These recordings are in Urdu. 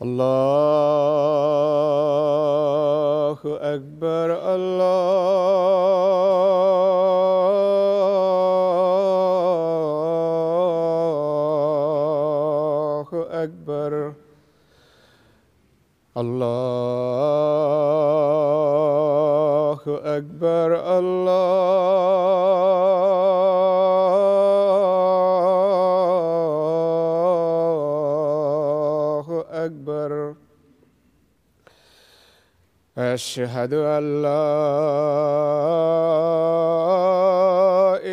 اللہ اکبر اللہ اکبر اللہ اکبر اللہ اکبر اشہد ان لا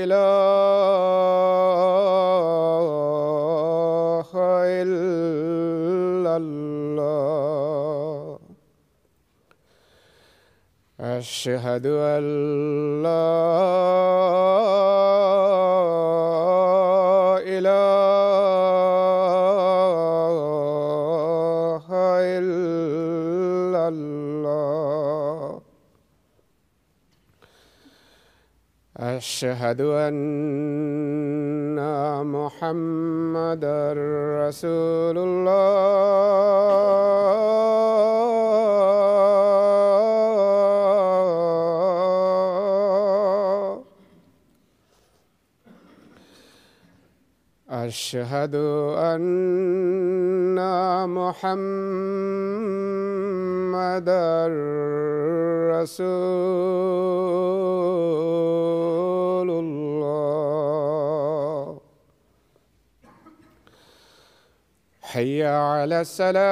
الہ الا اللہ اشہد ان لا الہ الا اللہ اشہد ان محمدا رسول اللہ اشہد ان محمدا رسول اللہ حی علی الصلاۃ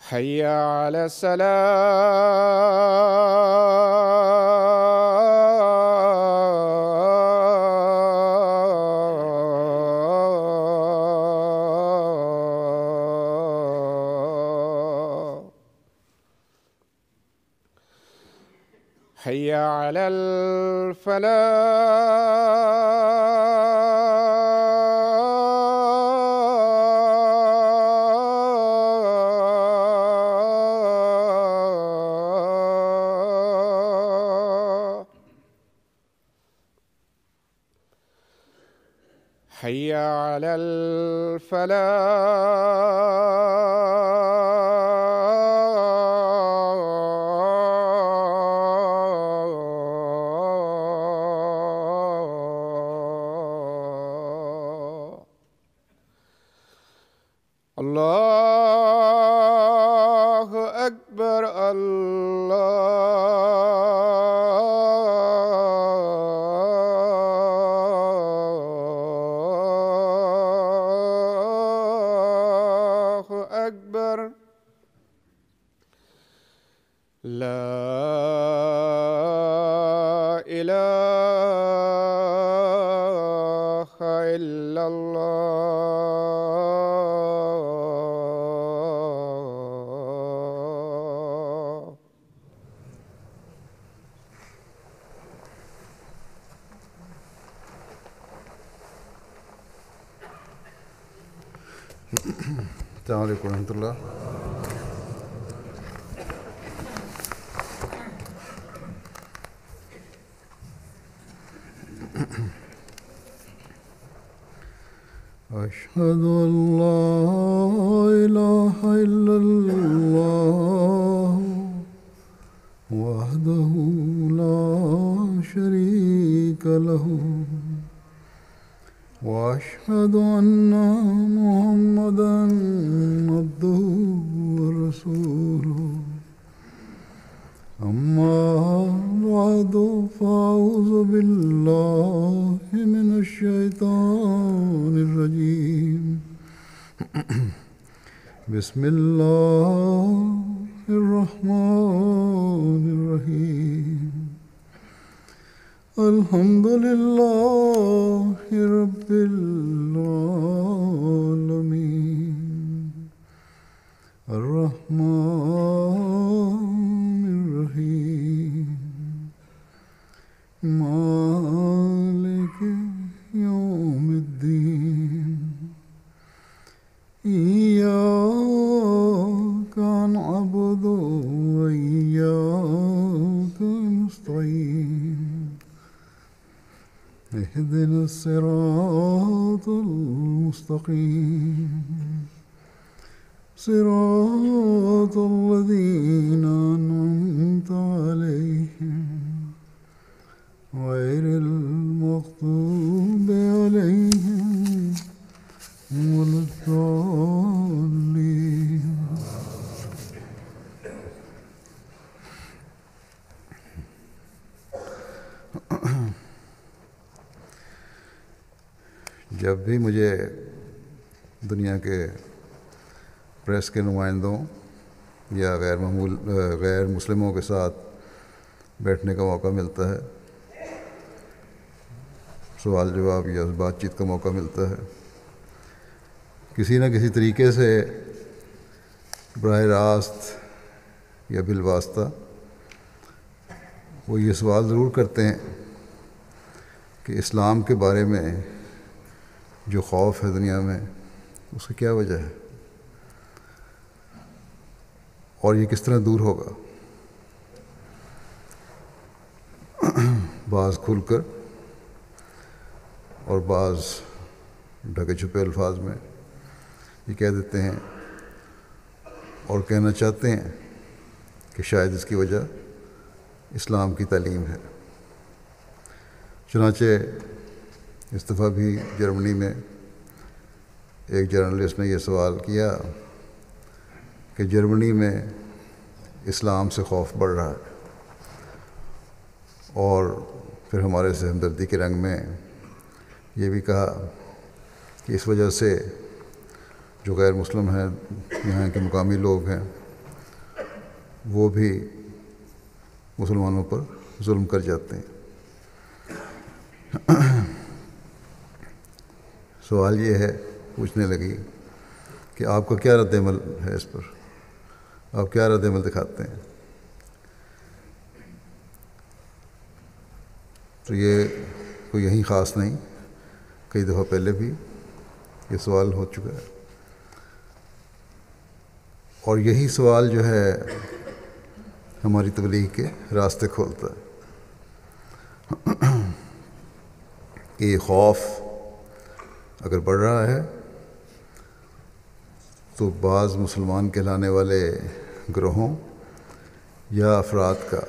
حی علی الصلاۃ حی علی الفلاح حی علی الفلاح اللہ اکبر اللہ اکبر لا الہ الا اللہ السلام علیکم ورحمۃ اللہ. أشهد أن لا إله إلا الله وحده لا شريك له وأشهد أن محمدا عبده ورسوله أما بعد فأعوذ بالله من الشيطان الرجيم بسم الله الرحمن الرحيم الحمد لله رب العالمين الرحمن الرحيم مالك يوم الدين إياك نعبد وإياك نستعين اهدنا الصراط المستقيم صراط الذين أنعمت عليهم غير المغضوب عليهم ولا الضالين. جب بھی مجھے دنیا کے پریس کے نمائندوں یا غیر مسلموں کے ساتھ بیٹھنے کا موقع ملتا ہے، سوال جواب یا بات چیت کا موقع ملتا ہے، کسی نہ کسی طریقے سے براہ راست یا بالواسطہ وہ یہ سوال ضرور کرتے ہیں کہ اسلام کے بارے میں جو خوف ہے دنیا میں اس کی کیا وجہ ہے اور یہ کس طرح دور ہوگا. بعض کھل کر اور بعض ڈھکے چھپے الفاظ میں یہ کہہ دیتے ہیں اور کہنا چاہتے ہیں کہ شاید اس کی وجہ اسلام کی تعلیم ہے. چنانچہ اس دفعہ بھی جرمنی میں ایک جرنلسٹ نے یہ سوال کیا کہ جرمنی میں اسلام سے خوف بڑھ رہا ہے، اور پھر ہمارے سے ہمدردی کے رنگ میں یہ بھی کہا کہ اس وجہ سے جو غیر مسلم ہیں، یہاں کے مقامی لوگ ہیں، وہ بھی مسلمانوں پر ظلم کر جاتے ہیں. سوال یہ ہے، پوچھنے لگی کہ آپ کا کیا رد عمل ہے اس پر، آپ کیا رد عمل دکھاتے ہیں. تو یہ کوئی یہیں خاص نہیں، کئی دفعہ پہلے بھی یہ سوال ہو چکا ہے، اور یہی سوال جو ہے ہماری تبلیغ کے راستے کھولتا ہے کہ یہ خوف اگر بڑھ رہا ہے تو بعض مسلمان کہلانے والے گروہوں یا افراد کا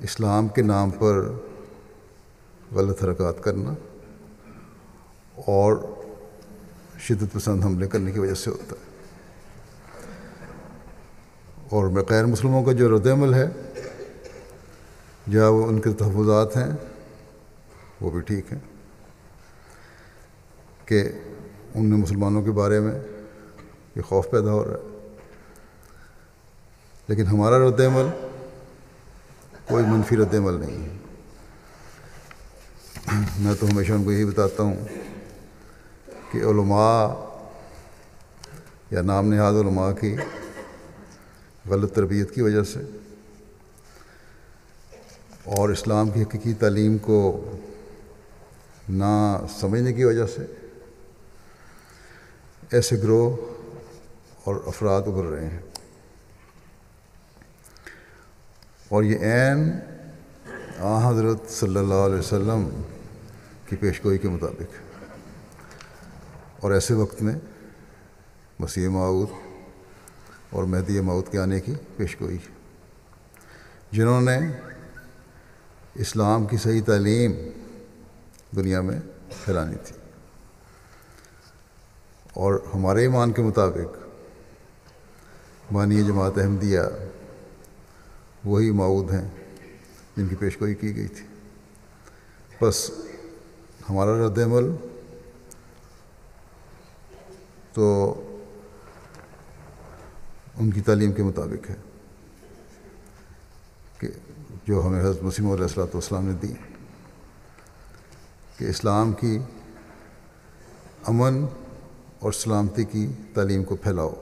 اسلام کے نام پر غلط حرکات کرنا اور شدت پسند حملے کرنے کی وجہ سے ہوتا ہے. اور غیر مسلموں کا جو رد عمل ہے، جہاں وہ ان کے تحفظات ہیں، وہ بھی ٹھیک ہیں کہ ان میں مسلمانوں کے بارے میں یہ خوف پیدا ہو رہا ہے، لیکن ہمارا رد عمل کوئی منفی رد عمل نہیں ہے. میں تو ہمیشہ ان کو یہی بتاتا ہوں کہ علماء یا نام نہاد علماء کی غلط تربیت کی وجہ سے اور اسلام کی حقیقی تعلیم کو نہ سمجھنے کی وجہ سے ایسے گروہ اور افراد ابھر رہے ہیں. اور یہ عین حضرت صلی اللہ علیہ وسلم کی پیشگوئی کے مطابق، اور ایسے وقت میں مسیح موعود اور مہدی موعود کے آنے کی پیشگوئی، جنہوں نے اسلام کی صحیح تعلیم دنیا میں پھیلانی تھی. اور ہمارے ایمان کے مطابق بانی جماعت احمدیہ وہی موعود ہیں جن کی پیشگوئی کی گئی تھی. بس ہمارا رد عمل تو ان کی تعلیم کے مطابق ہے کہ جو ہمیں حضرت مسیح موعود علیہ السلام نے دی، کہ اسلام کی امن اور سلامتی کی تعلیم کو پھیلاؤ۔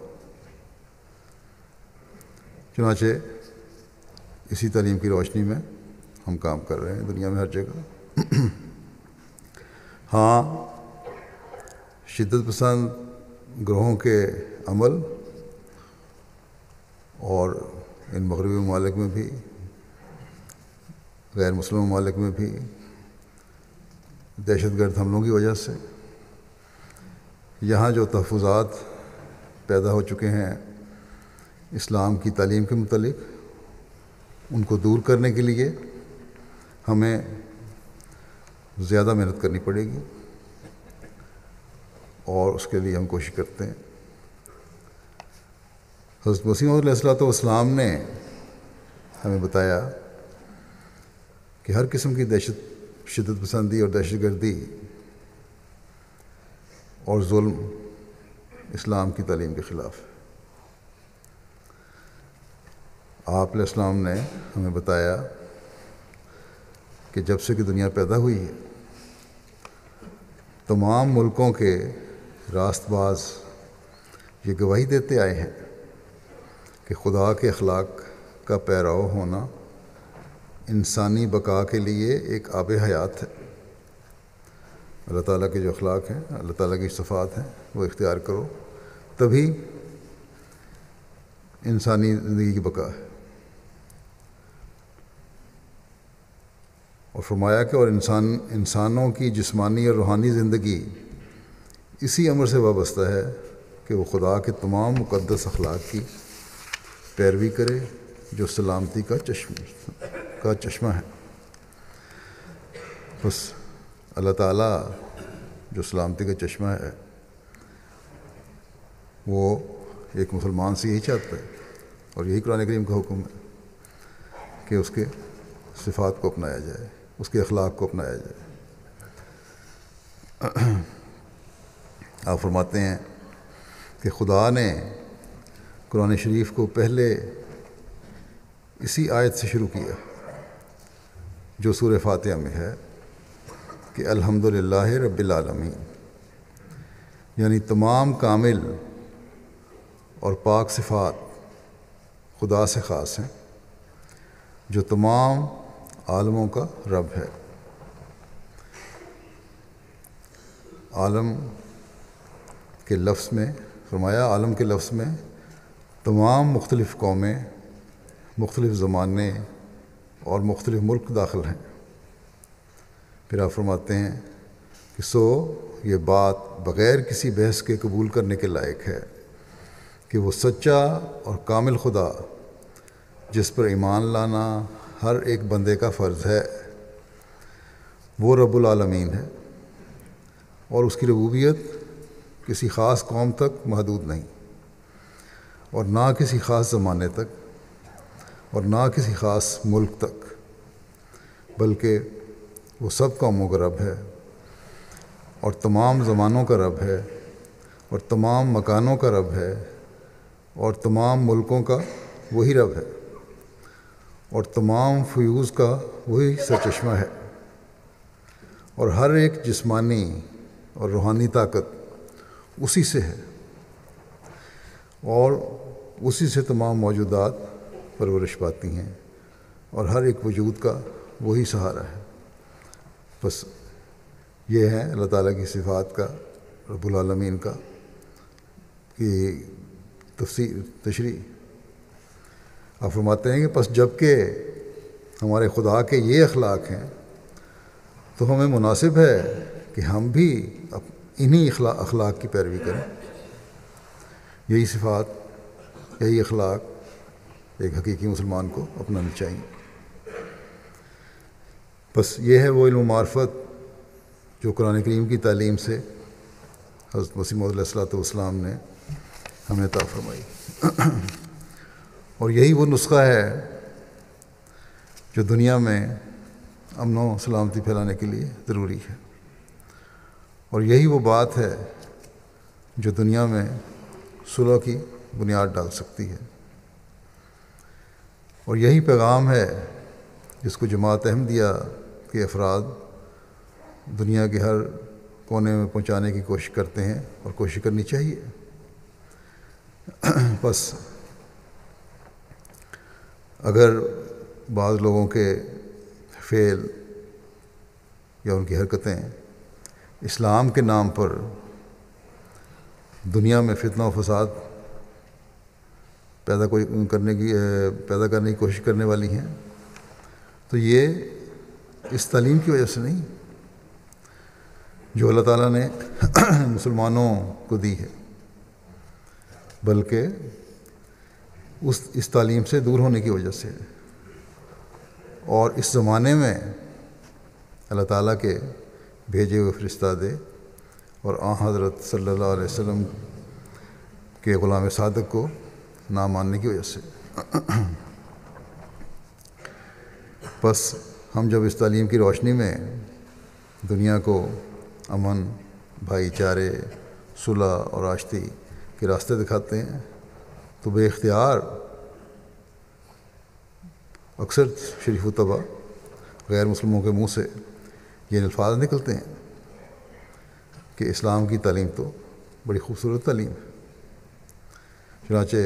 چنانچہ اسی تعلیم کی روشنی میں ہم کام کر رہے ہیں دنیا میں ہر جگہ۔ ہاں، شدت پسند گروہوں کے عمل اور ان مغربی ممالک میں بھی، غیر مسلم ممالک میں بھی دہشت گرد حملوں کی وجہ سے یہاں جو تحفظات پیدا ہو چکے ہیں اسلام کی تعلیم کے متعلق، ان کو دور کرنے کے لیے ہمیں زیادہ محنت کرنی پڑے گی، اور اس کے لیے ہم کوشش کرتے ہیں۔ حضرت مسیح موعود علیہ السلام نے ہمیں بتایا کہ ہر قسم کی شدت پسندی اور دہشت گردی اور ظلم اسلام کی تعلیم کے خلاف ہے۔ آپ علیہ السلام نے ہمیں بتایا کہ جب سے کہ دنیا پیدا ہوئی ہے تمام ملکوں کے راست باز یہ گواہی دیتے آئے ہیں کہ خدا کے اخلاق کا پیرو ہونا انسانی بقا کے لیے ایک آب حیات ہے۔ اللہ تعالیٰ کے جو اخلاق ہیں، اللہ تعالیٰ کی صفات ہیں، وہ اختیار کرو، تبھی انسانی زندگی کی بقا ہے۔ اور فرمایا کہ اور انسانوں کی جسمانی اور روحانی زندگی اسی امر سے وابستہ ہے کہ وہ خدا کے تمام مقدس اخلاق کی پیروی کرے جو سلامتی کا چشمہ ہے۔ بس اللہ تعالیٰ جو سلامتی کا چشمہ ہے وہ ایک مسلمان سے یہی چاہتا ہے، اور یہی قرآن کریم کا حکم ہے کہ اس کے صفات کو اپنایا جائے، اس کے اخلاق کو اپنایا جائے۔ آپ فرماتے ہیں کہ خدا نے قرآن شریف کو پہلے اسی آیت سے شروع کیا جو سورہ فاتحہ میں ہے کہ الحمدللہ رب العالمین، یعنی تمام کامل اور پاک صفات خدا سے خاص ہیں جو تمام عالموں کا رب ہے۔ عالم کے لفظ میں فرمایا، عالم کے لفظ میں تمام مختلف قومیں، مختلف زمانے اور مختلف ملک داخل ہیں۔ پھر آپ فرماتے ہیں کہ سو یہ بات بغیر کسی بحث کے قبول کرنے کے لائق ہے کہ وہ سچا اور کامل خدا جس پر ایمان لانا ہر ایک بندے کا فرض ہے، وہ رب العالمین ہے، اور اس کی ربوبیت کسی خاص قوم تک محدود نہیں، اور نہ کسی خاص زمانے تک، اور نہ کسی خاص ملک تک، بلکہ وہ سب قوموں کا رب ہے، اور تمام زمانوں کا رب ہے، اور تمام مکانوں کا رب ہے، اور تمام ملکوں کا وہی رب ہے، اور تمام فیوز کا وہی سرچشمہ ہے، اور ہر ایک جسمانی اور روحانی طاقت اسی سے ہے، اور اسی سے تمام موجودات پرورش پاتی ہیں، اور ہر ایک وجود کا وہی سہارا ہے۔ بس یہ ہے اللہ تعالیٰ کی صفات کا، رب العالمین کا کی تشریح۔ آپ فرماتے ہیں کہ پس جب کہ ہمارے خدا کے یہ اخلاق ہیں تو ہمیں مناسب ہے کہ ہم بھی انہی اخلاق کی پیروی کریں۔ یہی صفات، یہی اخلاق ایک حقیقی مسلمان کو اپنانی چاہیے۔ بس یہ ہے وہ علم و معرفت جو قرآن کریم کی تعلیم سے حضرت مسیح موعود علیہ السلام نے ہمیں عطا فرمائی، اور یہی وہ نسخہ ہے جو دنیا میں امن و سلامتی پھیلانے کے لیے ضروری ہے، اور یہی وہ بات ہے جو دنیا میں صلح کی بنیاد ڈال سکتی ہے۔ اور یہی پیغام ہے جس کو جماعت احمدیہ کے افراد دنیا کے ہر کونے میں پہنچانے کی کوشش کرتے ہیں اور کوشش کرنی چاہیے۔ بس اگر بعض لوگوں کے فعل یا ان کی حرکتیں اسلام کے نام پر دنیا میں فتنہ و فساد پیدا کرنے کی کوشش کرنے والی ہیں، تو یہ اس تعلیم کی وجہ سے نہیں جو اللہ تعالیٰ نے مسلمانوں کو دی ہے، بلکہ اس تعلیم سے دور ہونے کی وجہ سے۔ اور اس زمانے میں اللہ تعالیٰ کے بھیجے ہوئے فرستادے اور حضرت صلی اللہ علیہ وسلم کے غلام صادق کو نہ ماننے کی وجہ سے۔ بس ہم جب اس تعلیم کی روشنی میں دنیا کو امن، بھائی چارے، صلح اور آشتی کے راستے دکھاتے ہیں تو بے اختیار اکثر شریف و طبع غیر مسلموں کے منہ سے یہ الفاظ نکلتے ہیں کہ اسلام کی تعلیم تو بڑی خوبصورت تعلیم ہے۔ چنانچہ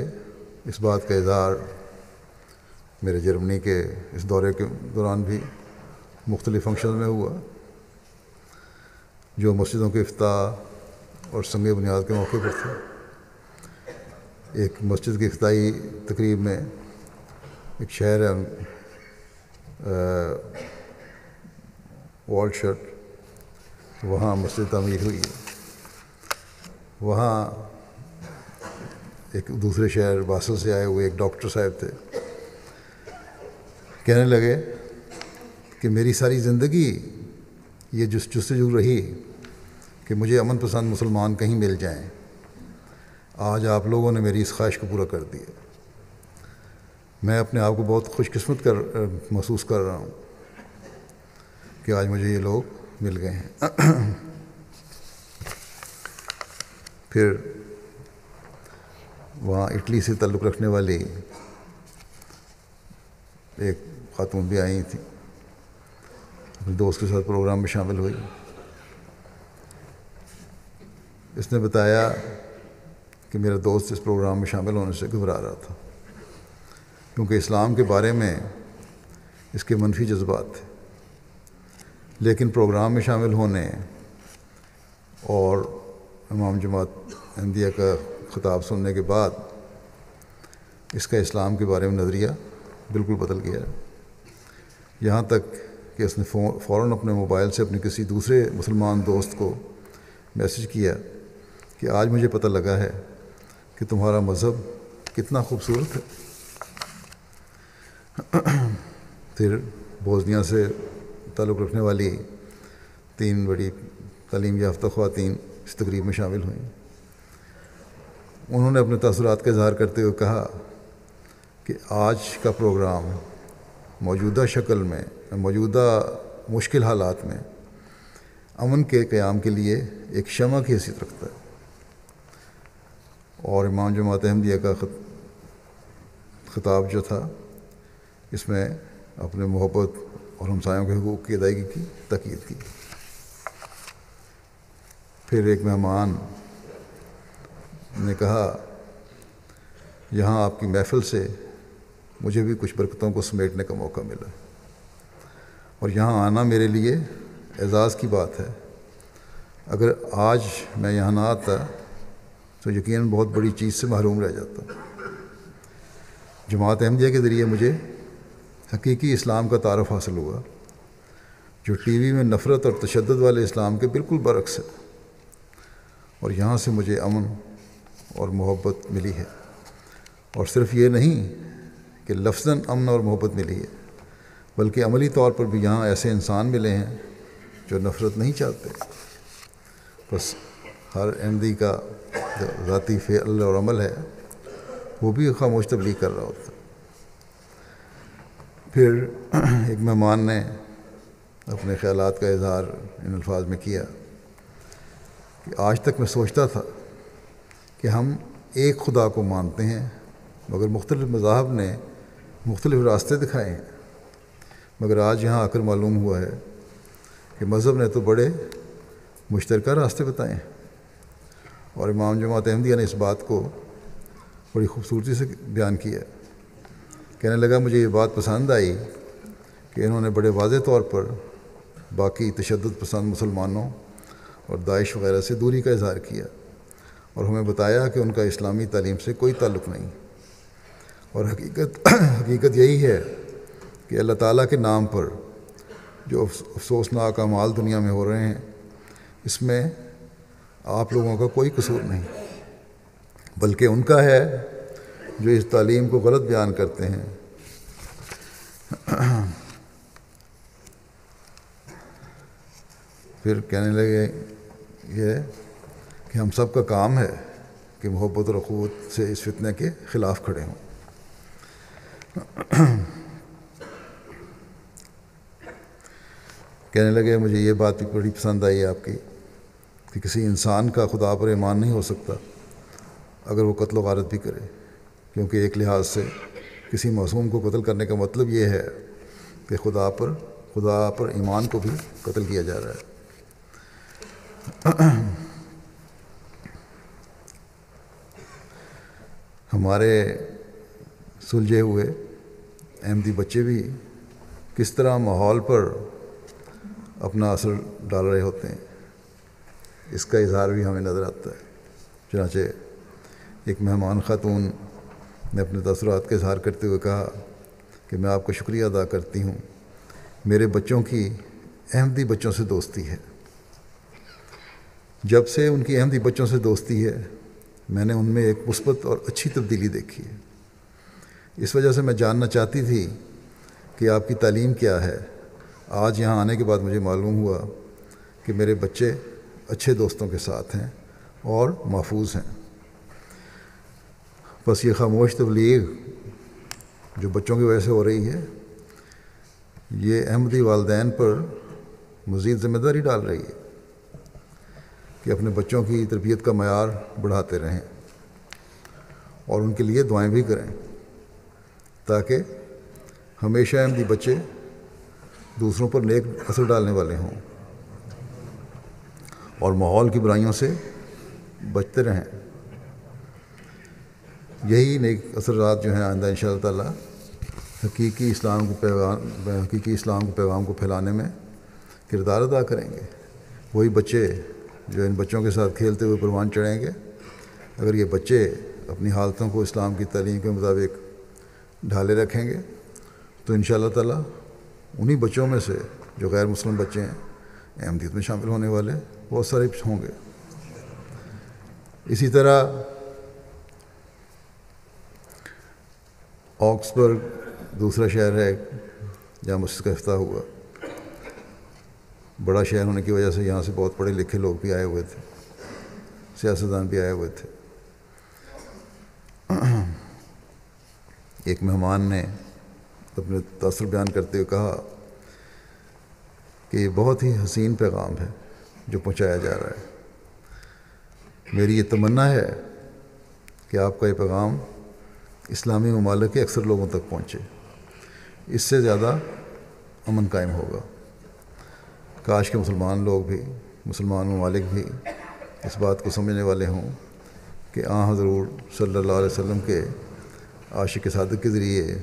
اس بات کا اظہار میرے جرمنی کے اس دورے کے دوران بھی مختلف فنکشن میں ہوا، جو مسجدوں کے افتتاح اور سنگ بنیاد کے موقع پر تھے۔ ایک مسجد کی افتتاحی تقریب میں ایک شہر ہے والشٹ، وہاں مسجد تعمیر ہوئی ہے۔ وہاں ایک دوسرے شہر باسل سے آئے ہوئے ایک ڈاکٹر صاحب تھے، کہنے لگے کہ میری ساری زندگی یہ جستجو رہی کہ مجھے امن پسند مسلمان کہیں مل جائیں، آج آپ لوگوں نے میری اس خواہش کو پورا کر دیا۔ میں اپنے آپ کو بہت خوش قسمت محسوس کر رہا ہوں کہ آج مجھے یہ لوگ مل گئے ہیں۔ پھر وہاں اٹلی سے تعلق رکھنے والی ایک خاتون بھی آئی تھیں، اپنے دوست کے ساتھ پروگرام میں شامل ہوئی۔ اس نے بتایا کہ میرا دوست اس پروگرام میں شامل ہونے سے گھبرا رہا تھا کیونکہ اسلام کے بارے میں اس کے منفی جذبات تھے، لیکن پروگرام میں شامل ہونے اور امام جماعت احمدیہ کا خطاب سننے کے بعد اس کا اسلام کے بارے میں نظریہ بالکل بدل گیا، یہاں تک کہ اس نے فوراً اپنے موبائل سے اپنے کسی دوسرے مسلمان دوست کو میسج کیا کہ آج مجھے پتہ لگا ہے کہ تمہارا مذہب کتنا خوبصورت ہے۔ پھر بوسنیا سے تعلق رکھنے والی 3 بڑی تعلیم یافتہ خواتین اس تقریب میں شامل ہوئیں۔ انہوں نے اپنے تاثرات کا اظہار کرتے ہوئے کہا کہ آج کا پروگرام موجودہ شکل میں، موجودہ مشکل حالات میں امن کے قیام کے لیے ایک شمع کی حیثیت رکھتا ہے، اور امام جماعت احمدیہ کا خطاب جو تھا اس میں اپنے محبت اور ہمسایوں کے حقوق کی ادائیگی کی تاکید کی۔ پھر ایک مہمان نے کہا یہاں آپ کی محفل سے مجھے بھی کچھ برکتوں کو سمیٹنے کا موقع ملا، اور یہاں آنا میرے لیے اعزاز کی بات ہے۔ اگر آج میں یہاں نہ آتا تو یقیناً بہت بڑی چیز سے محروم رہ جاتا۔ جماعت احمدیہ کے ذریعے مجھے حقیقی اسلام کا تعارف حاصل ہوا، جو ٹی وی میں نفرت اور تشدد والے اسلام کے بالکل برعکس ہے، اور یہاں سے مجھے امن اور محبت ملی ہے۔ اور صرف یہ نہیں کہ لفظاً امن اور محبت ملی ہے، بلکہ عملی طور پر بھی یہاں ایسے انسان ملے ہیں جو نفرت نہیں چاہتے۔ بس ہر احمدی کا ذاتی فعل اور عمل ہے وہ بھی خاموش تبلیغ کر رہا ہوتا۔ پھر ایک مہمان نے اپنے خیالات کا اظہار ان الفاظ میں کیا کہ آج تک میں سوچتا تھا کہ ہم ایک خدا کو مانتے ہیں، مگر مختلف مذاہب نے مختلف راستے دکھائے ہیں، مگر آج یہاں آ کر معلوم ہوا ہے کہ مذہب نے تو بڑے مشترکہ راستے بتائے ہیں، اور امام جماعت احمدیہ نے اس بات کو بڑی خوبصورتی سے بیان کیا۔ کہنے لگا مجھے یہ بات پسند آئی کہ انہوں نے بڑے واضح طور پر باقی تشدد پسند مسلمانوں اور داعش وغیرہ سے دوری کا اظہار کیا، اور ہمیں بتایا کہ ان کا اسلامی تعلیم سے کوئی تعلق نہیں، اور حقیقت یہی ہے کہ اللہ تعالیٰ کے نام پر جو افسوسناک اعمال دنیا میں ہو رہے ہیں، اس میں آپ لوگوں کا کوئی قصور نہیں، بلکہ ان کا ہے جو اس تعلیم کو غلط بیان کرتے ہیں۔ پھر کہنے لگے یہ کہ ہم سب کا کام ہے کہ محبت اور اخوت سے اس فتنے کے خلاف کھڑے ہوں۔ کہنے لگے مجھے یہ بات بھی بڑی پسند آئی آپ کی کہ کسی انسان کا خدا پر ایمان نہیں ہو سکتا اگر وہ قتل و غارت بھی کرے، کیونکہ ایک لحاظ سے کسی معصوم کو قتل کرنے کا مطلب یہ ہے کہ خدا پر ایمان کو بھی قتل کیا جا رہا ہے۔ ہمارے سلجھے ہوئے احمدی بچے بھی کس طرح ماحول پر اپنا اثر ڈال رہے ہوتے ہیں، اس کا اظہار بھی ہمیں نظر آتا ہے۔ چنانچہ ایک مہمان خاتون نے اپنے تاثرات کا اظہار کرتے ہوئے کہا کہ میں آپ کا شکریہ ادا کرتی ہوں، میرے بچوں کی احمدی بچوں سے دوستی ہے۔ جب سے ان کی احمدی بچوں سے دوستی ہے میں نے ان میں ایک مثبت اور اچھی تبدیلی دیکھی ہے۔ اس وجہ سے میں جاننا چاہتی تھی کہ آپ کی تعلیم کیا ہے۔ آج یہاں آنے کے بعد مجھے معلوم ہوا کہ میرے بچے اچھے دوستوں کے ساتھ ہیں اور محفوظ ہیں۔ بس یہ خاموش تبلیغ جو بچوں کی وجہ سے ہو رہی ہے، یہ احمدی والدین پر مزید ذمہ داری ڈال رہی ہے کہ اپنے بچوں کی تربیت کا معیار بڑھاتے رہیں اور ان کے لیے دعائیں بھی کریں، تاکہ ہمیشہ احمدی بچے دوسروں پر نیک اثر ڈالنے والے ہوں اور ماحول کی برائیوں سے بچتے رہیں۔ یہی نیک اثرات جو ہیں آئندہ انشاءاللہ تعالیٰ حقیقی اسلام کو پیغام کو پھیلانے میں کردار ادا کریں گے۔ وہی بچے جو ان بچوں کے ساتھ کھیلتے ہوئے پروان چڑھیں گے، اگر یہ بچے اپنی حالتوں کو اسلام کی تعلیم کے مطابق ڈھالے رکھیں گے تو انشاءاللہ تعالیٰ انہی بچوں میں سے جو غیر مسلم بچے ہیں احمدیت میں شامل ہونے والے بہت سارے ہوں گے۔ اسی طرح آکسبرگ دوسرا شہر ہے جہاں مسجد کا افتتاح ہوا۔ بڑا شہر ہونے کی وجہ سے یہاں سے بہت پڑھے لکھے لوگ بھی آئے ہوئے تھے، سیاستدان بھی آئے ہوئے تھے۔ ایک مہمان نے اپنے تاثر بیان کرتے ہوئے کہا کہ یہ بہت ہی حسین پیغام ہے جو پہنچایا جا رہا ہے۔ میری یہ تمنا ہے کہ آپ کا یہ پیغام اسلامی ممالک کے اکثر لوگوں تک پہنچے، اس سے زیادہ امن قائم ہوگا۔ کاش کہ مسلمان ممالک بھی اس بات کو سمجھنے والے ہوں کہ حضور صلی اللہ علیہ وسلم کے عاشق صادق کے ذریعے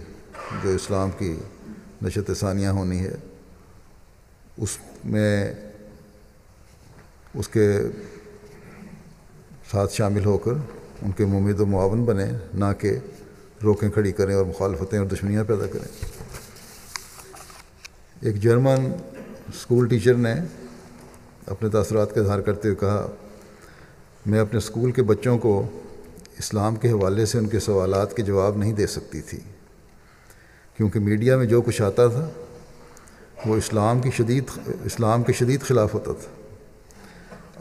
جو اسلام کی نشت ثانیہ ہونی ہے، اس میں اس کے ساتھ شامل ہو کر ان کے ممید و معاون بنیں، نہ کہ روکیں کھڑی کریں اور مخالفتیں اور دشمنیاں پیدا کریں۔ ایک جرمن اسکول ٹیچر نے اپنے تاثرات کا اظہار کرتے ہوئے کہا، میں اپنے اسکول کے بچوں کو اسلام کے حوالے سے ان کے سوالات کے جواب نہیں دے سکتی تھی، کیونکہ میڈیا میں جو کچھ آتا تھا وہ اسلام کے شدید خلاف ہوتا تھا۔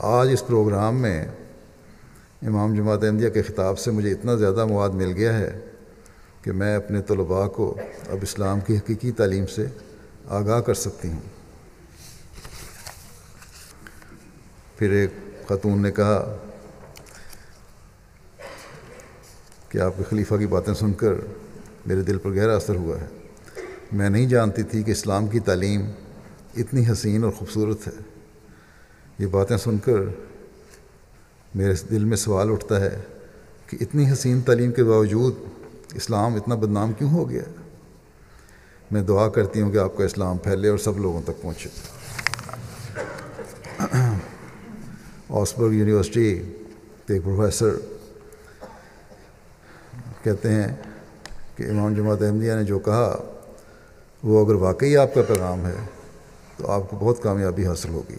آج اس پروگرام میں امام جماعت احمدیہ کے خطاب سے مجھے اتنا زیادہ مواد مل گیا ہے کہ میں اپنے طلباء کو اب اسلام کی حقیقی تعلیم سے آگاہ کر سکتی ہوں۔ پھر ایک خاتون نے کہا کہ آپ کے خلیفہ کی باتیں سن کر میرے دل پر گہرا اثر ہوا ہے۔ میں نہیں جانتی تھی کہ اسلام کی تعلیم اتنی حسین اور خوبصورت ہے۔ یہ باتیں سن کر میرے دل میں سوال اٹھتا ہے کہ اتنی حسین تعلیم کے باوجود اسلام اتنا بدنام کیوں ہو گیا؟ میں دعا کرتی ہوں کہ آپ کا اسلام پھیلے اور سب لوگوں تک پہنچے۔ آکسفورڈ یونیورسٹی کے ایک پروفیسر کہتے ہیں کہ امام جماعت احمدیہ نے جو کہا وہ اگر واقعی آپ کا پیغام ہے تو آپ کو بہت کامیابی حاصل ہوگی۔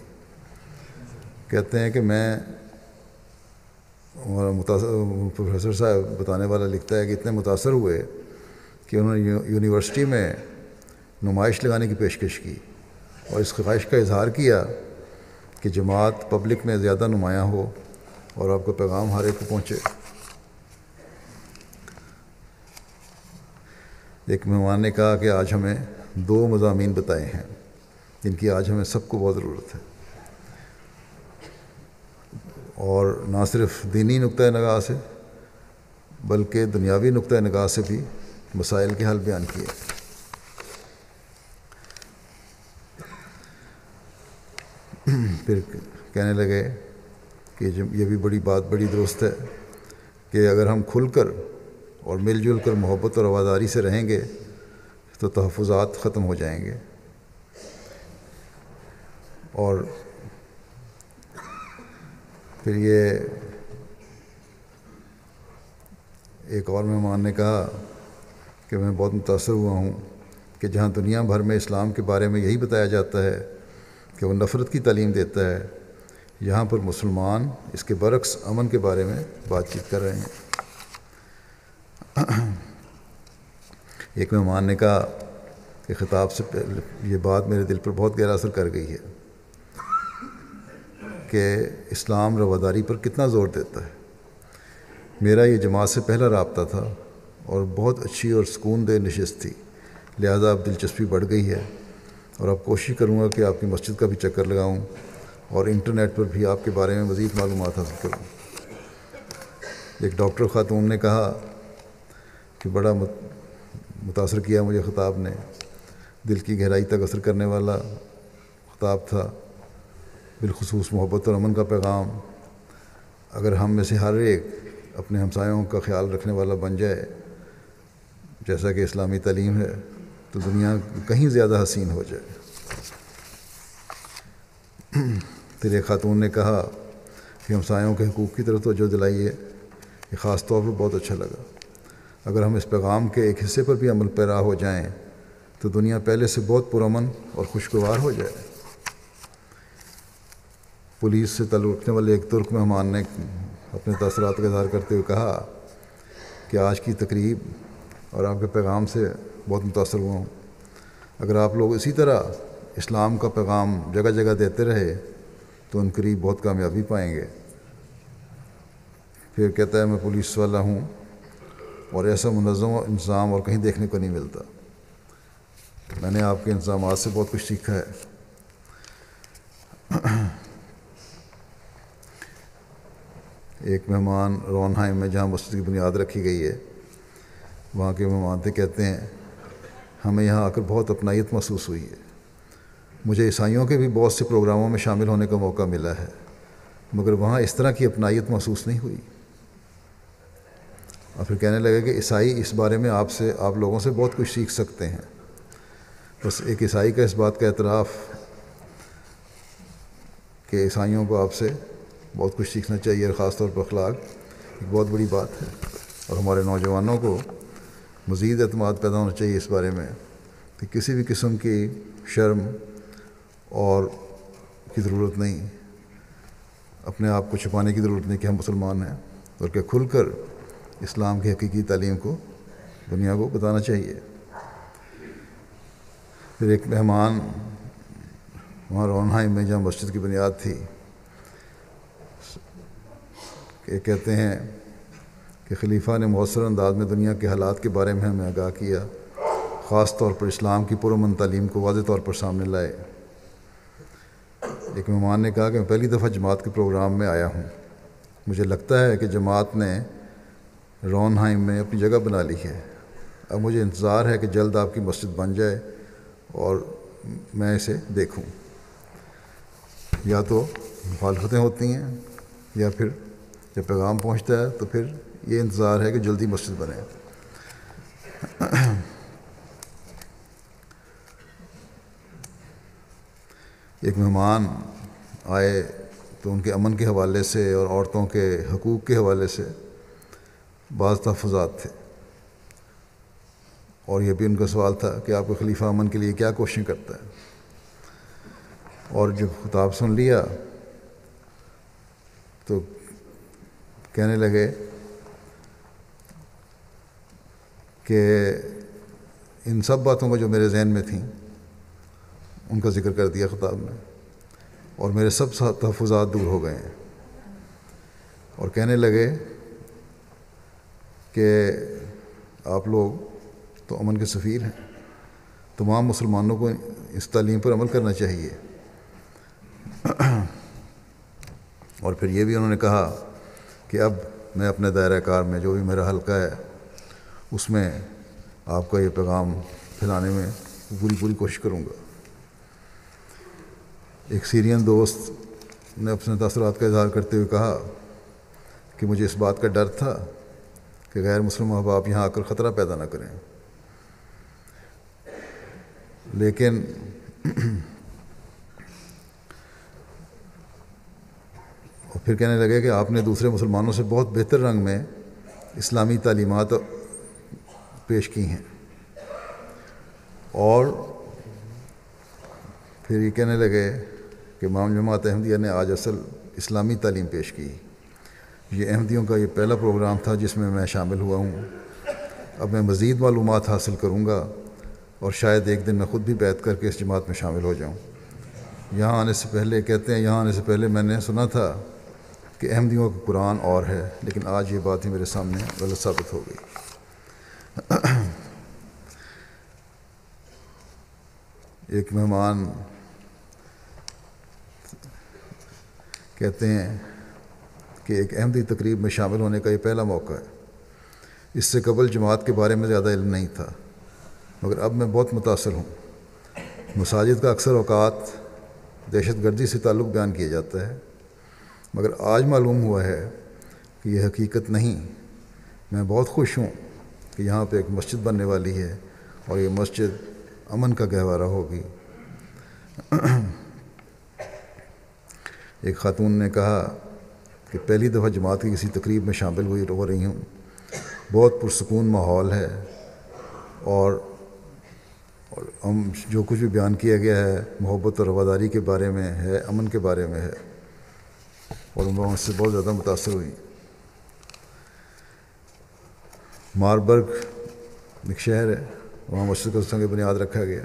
کہتے ہیں کہ میں پروفیسر صاحب بتانے والا لکھتا ہے کہ اتنے متاثر ہوئے کہ انہوں نے یونیورسٹی میں نمائش لگانے کی پیشکش کی اور اس خواہش کا اظہار کیا کہ جماعت پبلک میں زیادہ نمایاں ہو اور آپ کا پیغام ہر ایک کو پہنچے۔ ایک مہمان نے کہا کہ آج ہمیں 2 مضامین بتائے ہیں جن کی آج ہمیں سب کو بہت ضرورت ہے، اور نہ صرف دینی نقطۂ نگاہ سے بلکہ دنیاوی نقطۂ نگاہ سے بھی مسائل کے حل بیان کیے۔ پھر کہنے لگے کہ یہ بھی بڑی درست ہے کہ اگر ہم کھل کر اور مل جل کر محبت اور رواداری سے رہیں گے تو تحفظات ختم ہو جائیں گے۔ اور پھر یہ ایک اور مہمان نے کہا کہ میں بہت متاثر ہوا ہوں کہ جہاں دنیا بھر میں اسلام کے بارے میں یہی بتایا جاتا ہے کہ وہ نفرت کی تعلیم دیتا ہے، یہاں پر مسلمان اس کے برعکس امن کے بارے میں بات چیت کر رہے ہیں۔ ایک مہمان نے کہا کہ خطاب سے پہلے یہ بات میرے دل پر بہت گہرا اثر کر گئی ہے کہ اسلام رواداری پر کتنا زور دیتا ہے۔ میرا یہ جماعت سے پہلا رابطہ تھا اور بہت اچھی اور سکون دہ نشست تھی، لہذا اب دلچسپی بڑھ گئی ہے اور اب کوشش کروں گا کہ آپ کی مسجد کا بھی چکر لگاؤں اور انٹرنیٹ پر بھی آپ کے بارے میں مزید معلومات حاصل کروں۔ ایک ڈاکٹر خاتون نے کہا کہ بڑا متاثر کیا مجھے خطاب نے، دل کی گہرائی تک اثر کرنے والا خطاب تھا، بالخصوص محبت اور امن کا پیغام۔ اگر ہم میں سے ہر ایک اپنے ہمسایوں کا خیال رکھنے والا بن جائے جیسا کہ اسلامی تعلیم ہے تو دنیا کہیں زیادہ حسین ہو جائے۔ پھر ایک خاتون نے کہا کہ ہمسایوں کے حقوق کی طرف توجہ دلائی ہے، یہ خاص طور پر بہت اچھا لگا۔ اگر ہم اس پیغام کے ایک حصے پر بھی عمل پیرا ہو جائیں تو دنیا پہلے سے بہت پرامن اور خوشگوار ہو جائے۔ پولیس سے تعلق رکھنے والے ایک ترک مہمان نے اپنے تاثرات کا اظہار کرتے ہوئے کہا کہ آج کی تقریب اور آپ کے پیغام سے بہت متاثر ہوا ہوں۔ اگر آپ لوگ اسی طرح اسلام کا پیغام جگہ جگہ دیتے رہے تو ان قریب بہت کامیابی پائیں گے۔ پھر کہتا ہے میں پولیس والا ہوں اور ایسا منظم انتظام اور کہیں دیکھنے کو نہیں ملتا۔ میں نے آپ کے انتظامات سے بہت کچھ سیکھا ہے۔ ایک مہمان رونہائم میں جہاں مسجد کی بنیاد رکھی گئی ہے وہاں کے مہمان تھے، کہتے ہیں ہمیں یہاں آ کر بہت اپنائیت محسوس ہوئی ہے۔ مجھے عیسائیوں کے بھی بہت سے پروگراموں میں شامل ہونے کا موقع ملا ہے مگر وہاں اس طرح کی اپنائیت محسوس نہیں ہوئی۔ اور پھر کہنے لگے کہ عیسائی اس بارے میں آپ لوگوں سے بہت کچھ سیکھ سکتے ہیں، بس ایک عیسائی کا اس بات کا اعتراف کہ عیسائیوں کو آپ سے بہت کچھ سیکھنا چاہیے اور خاص طور پر اخلاق ایک بہت بڑی بات ہے، اور ہمارے نوجوانوں کو مزید اعتماد پیدا ہونا چاہیے اس بارے میں کہ کسی بھی قسم کی شرم اور کی ضرورت نہیں، اپنے آپ کو چھپانے کی ضرورت نہیں کہ ہم مسلمان ہیں، بلکہ کھل کر اسلام کی حقیقی تعلیم کو دنیا کو بتانا چاہیے۔ پھر ایک مہمان وہاں رونہائم میں جہاں مسجد کی بنیاد تھی کہ کہتے ہیں کہ خلیفہ نے مؤثر انداز میں دنیا کے حالات کے بارے میں ہمیں آگاہ کیا، خاص طور پر اسلام کی پرامن تعلیم کو واضح طور پر سامنے لائے۔ ایک مہمان نے کہا کہ میں پہلی دفعہ جماعت کے پروگرام میں آیا ہوں، مجھے لگتا ہے کہ جماعت نے رونہائم میں اپنی جگہ بنا لی ہے، اب مجھے انتظار ہے کہ جلد آپ کی مسجد بن جائے اور میں اسے دیکھوں۔ یا تو مخالفتیں ہوتی ہیں یا پھر جب پیغام پہنچتا ہے تو پھر یہ انتظار ہے کہ جلدی مسجد بنے۔ ایک مہمان آئے تو ان کے امن کے حوالے سے اور عورتوں کے حقوق کے حوالے سے بعض تحفظات تھے، اور یہ بھی ان کا سوال تھا کہ آپ کا خلیفہ امن کے لیے کیا کوششیں کرتا ہے۔ اور جب خطاب سن لیا تو کہنے لگے کہ ان سب باتوں کو جو میرے ذہن میں تھیں ان کا ذکر کر دیا خطاب میں، اور میرے سب تحفظات دور ہو گئے ہیں۔ اور کہنے لگے کہ آپ لوگ تو امن کے سفیر ہیں، تمام مسلمانوں کو اس تعلیم پر عمل کرنا چاہیے۔ اور پھر یہ بھی انہوں نے کہا کہ اب میں اپنے دائرہ کار میں جو بھی میرا حلقہ ہے اس میں آپ کا یہ پیغام پھیلانے میں پوری کوشش کروں گا۔ ایک سیرین دوست نے اپنے تاثرات کا اظہار کرتے ہوئے کہا کہ مجھے اس بات کا ڈر تھا کہ غیر مسلم احباب یہاں آ کر خطرہ پیدا نہ کریں، لیکن پھر کہنے لگے کہ آپ نے دوسرے مسلمانوں سے بہت بہتر رنگ میں اسلامی تعلیمات پیش کی ہیں۔ اور پھر یہ کہنے لگے کہ امام جماعت احمدیہ نے آج اصل اسلامی تعلیم پیش کی۔ یہ احمدیوں کا یہ پہلا پروگرام تھا جس میں شامل ہوا ہوں۔ اب میں مزید معلومات حاصل کروں گا اور شاید ایک دن میں خود بھی بیعت کر کے اس جماعت میں شامل ہو جاؤں۔ یہاں آنے سے پہلے کہتے ہیں یہاں آنے سے پہلے میں نے سنا تھا کہ احمدیوں کا قرآن اور ہے، لیکن آج یہ بات ہی میرے سامنے غلط ثابت ہو گئی۔ ایک مہمان کہتے ہیں کہ ایک احمدی تقریب میں شامل ہونے کا یہ پہلا موقع ہے۔ اس سے قبل جماعت کے بارے میں زیادہ علم نہیں تھا، مگر اب میں بہت متاثر ہوں۔ مساجد کا اکثر اوقات دہشت گردی سے تعلق بیان کیا جاتا ہے، مگر آج معلوم ہوا ہے کہ یہ حقیقت نہیں۔ میں بہت خوش ہوں کہ یہاں پہ ایک مسجد بننے والی ہے اور یہ مسجد امن کا گہوارہ ہوگی۔ ایک خاتون نے کہا کہ پہلی دفعہ جماعت کی کسی تقریب میں شامل ہو رہی ہوں، بہت پرسکون ماحول ہے، اور ہم جو کچھ بھی بیان کیا گیا ہے محبت اور رواداری کے بارے میں ہے، امن کے بارے میں ہے، اور میں اس سے بہت زیادہ متاثر ہوئی۔ ماربرگ ایک شہر ہے، وہاں مسجد کا سنگ بنیاد رکھا گیا۔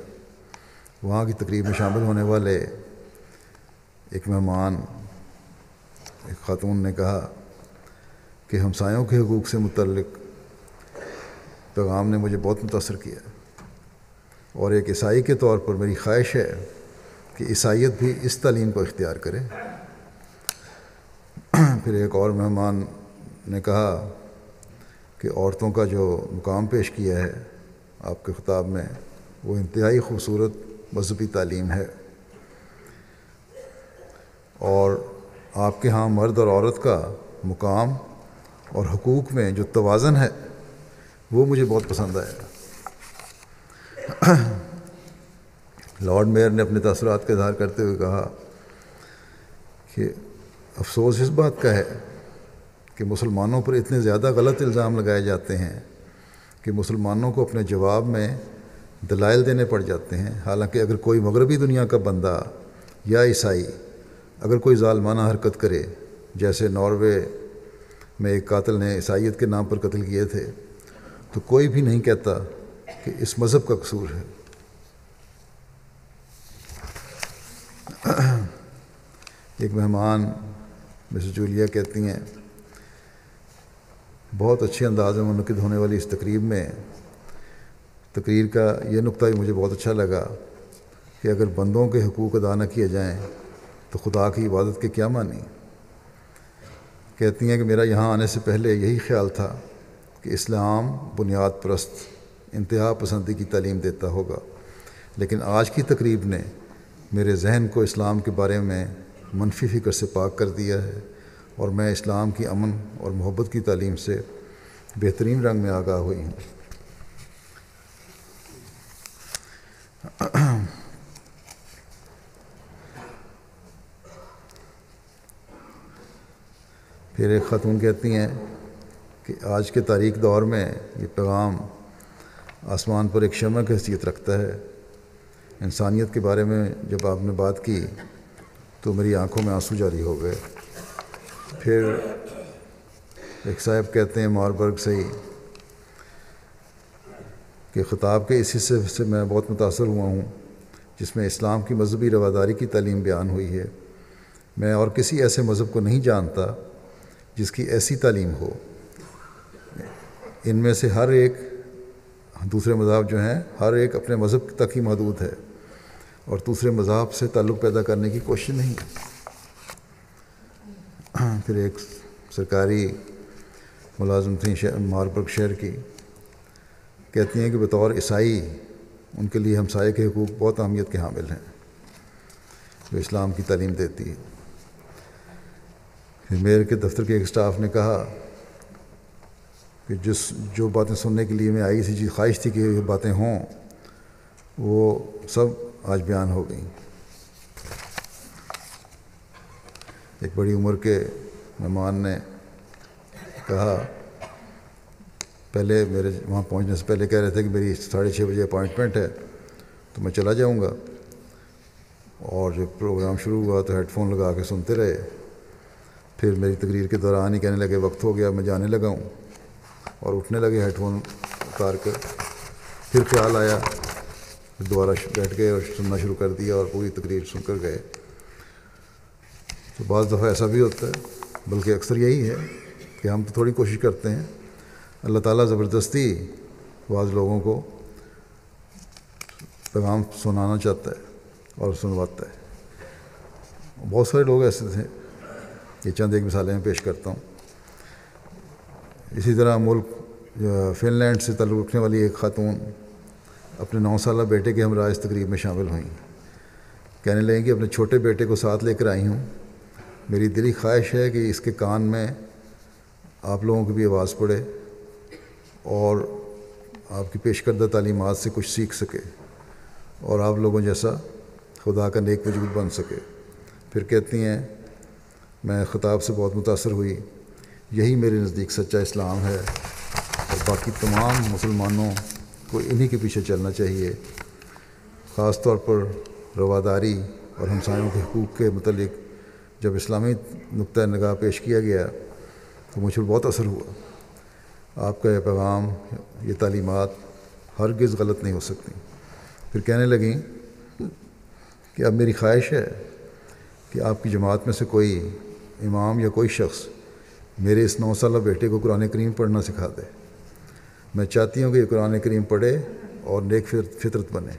وہاں کی تقریب میں شامل ہونے والے ایک مہمان ایک خاتون نے کہا کہ ہمسایوں کے حقوق سے متعلق پیغام نے مجھے بہت متاثر کیا، اور ایک عیسائی کے طور پر میری خواہش ہے کہ عیسائیت بھی اس تعلیم کو اختیار کرے۔ پھر ایک اور مہمان نے کہا کہ عورتوں کا جو مقام پیش کیا ہے آپ کے خطاب میں وہ انتہائی خوبصورت مذہبی تعلیم ہے، اور آپ کے ہاں مرد اور عورت کا مقام اور حقوق میں جو توازن ہے وہ مجھے بہت پسند آیا۔ لارڈ میئر نے اپنے تاثرات کا اظہار کرتے ہوئے کہا کہ افسوس اس بات کا ہے کہ مسلمانوں پر اتنے زیادہ غلط الزام لگائے جاتے ہیں کہ مسلمانوں کو اپنے جواب میں دلائل دینے پڑ جاتے ہیں، حالانکہ اگر کوئی مغربی دنیا کا بندہ یا عیسائی اگر کوئی ظالمانہ حرکت کرے، جیسے ناروے میں ایک قاتل نے عیسائیت کے نام پر قتل کیے تھے، تو کوئی بھی نہیں کہتا کہ اس مذہب کا قصور ہے۔ ایک مہمان مسز جولیا کہتی ہیں بہت اچھے انداز میں منعقد ہونے والی اس تقریر کا یہ نقطہ بھی مجھے بہت اچھا لگا کہ اگر بندوں کے حقوق ادا نہ کیے جائیں تو خدا کی عبادت کے کیا معنی۔ کہتی ہیں کہ میرا یہاں آنے سے پہلے یہی خیال تھا کہ اسلام بنیاد پرست انتہا پسندی کی تعلیم دیتا ہوگا، لیکن آج کی تقریب نے میرے ذہن کو اسلام کے بارے میں منفی فکر سے پاک کر دیا ہے، اور میں اسلام کی امن اور محبت کی تعلیم سے بہترین رنگ میں آگاہ ہوئی ہوں۔ پھر ایک خاتون کہتی ہیں کہ آج کے تاریک دور میں یہ پیغام آسمان پر ایک شمع کی حیثیت رکھتا ہے۔ انسانیت کے بارے میں جب آپ نے بات کی تو میری آنکھوں میں آنسو جاری ہو گئے۔ پھر ایک صاحب کہتے ہیں ماربرگ سے ہی کہ خطاب کے اس حصے سے میں بہت متاثر ہوا ہوں جس میں اسلام کی مذہبی رواداری کی تعلیم بیان ہوئی ہے۔ میں اور کسی ایسے مذہب کو نہیں جانتا جس کی ایسی تعلیم ہو۔ ان میں سے ہر ایک دوسرے مذاہب جو ہیں ہر ایک اپنے مذہب تک ہی محدود ہے اور دوسرے مذاہب سے تعلق پیدا کرنے کی کوشش نہیں ہے۔ پھر ایک سرکاری ملازم تھیں ماربرگ شہر کی، کہتی ہیں کہ بطور عیسائی ان کے لیے ہمسائے کے حقوق بہت اہمیت کے حامل ہیں جو اسلام کی تعلیم دیتی ہے۔ پھر میئر کے دفتر کے ایک اسٹاف نے کہا کہ جو باتیں سننے کے لیے میں آئی تھی، خواہش تھی کہ یہ باتیں ہوں، وہ سب آج بیان ہو گئیں۔ ایک بڑی عمر کے مہمان نے کہا، پہلے میرے وہاں پہنچنے سے پہلے کہہ رہے تھے کہ میری 6:30 بجے اپائنٹمنٹ ہے تو میں چلا جاؤں گا، اور جب پروگرام شروع ہوا تو ہیڈ فون لگا کے سنتے رہے۔ پھر میری تقریر کے دوران ہی کہنے لگے وقت ہو گیا، میں جانے لگا ہوں، اور اٹھنے لگے ہیڈ فون اتار کر۔ پھر خیال آیا، پھر دوبارہ بیٹھ گئے اور سننا شروع کر دیا اور پوری تقریر سن کر گئے۔ تو بعض دفعہ ایسا بھی ہوتا ہے، بلکہ اکثر یہی ہے کہ ہم تو تھوڑی کوشش کرتے ہیں، اللہ تعالیٰ زبردستی بعض لوگوں کو پیغام سنانا چاہتا ہے اور سنواتا ہے۔ بہت سارے لوگ ایسے تھے، یہ چند ایک مثالیں میں پیش کرتا ہوں۔ اسی طرح ملک فن لینڈ سے تعلق رکھنے والی ایک خاتون اپنے 9 سالہ بیٹے کے ہمراہ اس تقریب میں شامل ہوئیں۔ کہنے لگیں کہ اپنے چھوٹے بیٹے کو ساتھ لے کر آئی ہوں، میری دلی خواہش ہے کہ اس کے کان میں آپ لوگوں کی بھی آواز پڑے اور آپ کی پیش کردہ تعلیمات سے کچھ سیکھ سکے اور آپ لوگوں جیسا خدا کا نیک وجود بن سکے۔ پھر کہتی ہیں، میں خطاب سے بہت متاثر ہوئی، یہی میرے نزدیک سچا اسلام ہے اور باقی تمام مسلمانوں کو انہی کے پیچھے چلنا چاہیے۔ خاص طور پر رواداری اور ہمسایوں کے حقوق کے متعلق جب اسلامی نقطۂ نگاہ پیش کیا گیا تو مجھ پر بہت اثر ہوا۔ آپ کا یہ پیغام، یہ تعلیمات ہرگز غلط نہیں ہو سکتی۔ پھر کہنے لگیں کہ اب میری خواہش ہے کہ آپ کی جماعت میں سے کوئی امام یا کوئی شخص میرے اس 9 سالہ بیٹے کو قرآن کریم پڑھنا سکھا دے۔ میں چاہتی ہوں کہ یہ قرآن کریم پڑھے اور نیک فطرت بنے۔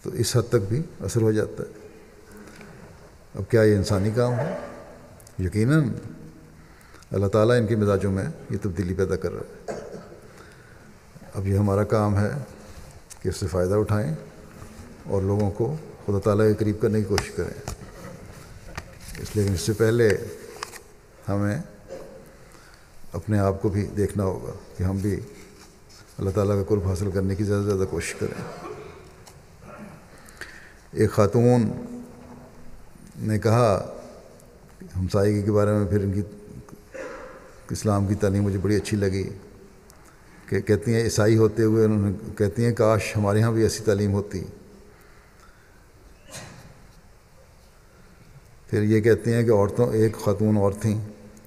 تو اس حد تک بھی اثر ہو جاتا ہے۔ اب کیا یہ انسانی کام ہے؟ یقیناً اللہ تعالیٰ ان کے مزاجوں میں یہ تبدیلی پیدا کر رہا ہے۔ اب یہ ہمارا کام ہے کہ اس سے فائدہ اٹھائیں اور لوگوں کو خدا تعالیٰ کے قریب کرنے کی کوشش کریں۔ اس لیے اس سے پہلے ہمیں اپنے آپ کو بھی دیکھنا ہوگا کہ ہم بھی اللہ تعالیٰ کا قرب حاصل کرنے کی زیادہ سے زیادہ کوشش کریں۔ ایک خاتون نے کہا ہمسائیگی کے بارے میں، پھر ان کی اسلام کی تعلیم مجھے بڑی اچھی لگی کہ کہتی ہیں عیسائی ہوتے ہوئے انہوں نے کہتی ہیں کاش ہمارے ہاں بھی ایسی تعلیم ہوتی۔ پھر یہ کہتی ہیں کہ ایک خاتون اور تھیں،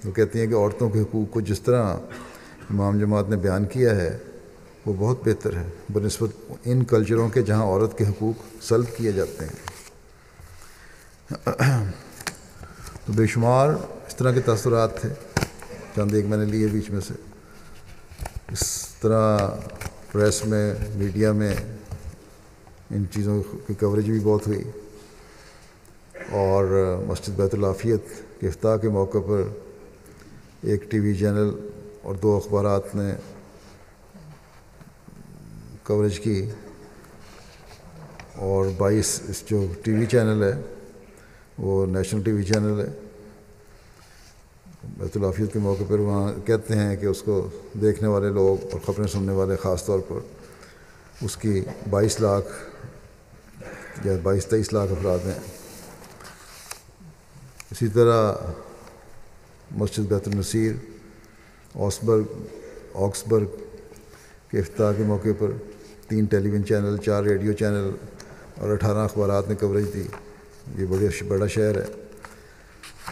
وہ کہتی ہیں کہ عورتوں کے حقوق کو جس طرح امام جماعت نے بیان کیا ہے وہ بہت بہتر ہے بنسبت ان کلچروں کے جہاں عورت کے حقوق سلب کیے جاتے ہیں۔ تو بے شمار اس طرح کے تاثرات تھے، چند ایک میں نے لیے بیچ میں سے۔ اس طرح پریس میں، میڈیا میں ان چیزوں کی کوریج بھی بہت ہوئی، اور مسجد بیت العافیت کے افتتاح کے موقع پر ایک ٹی وی چینل اور 2 اخبارات نے کوریج کی، اور 22 جو ٹی وی چینل ہے وہ نیشنل ٹی وی چینل ہے. بیت العافیت کے موقع پر وہاں کہتے ہیں کہ اس کو دیکھنے والے لوگ اور خبریں سننے والے خاص طور پر اس کی 22 لاکھ یا 22-23 لاکھ افراد ہیں. اسی طرح مسجد بیت النصیر آکسبرگ کے افتتاح کے موقع پر 3 ٹیلی ویژن چینل، 4 ریڈیو چینل اور 18 اخبارات نے کوریج دی. یہ بڑا شہر ہے،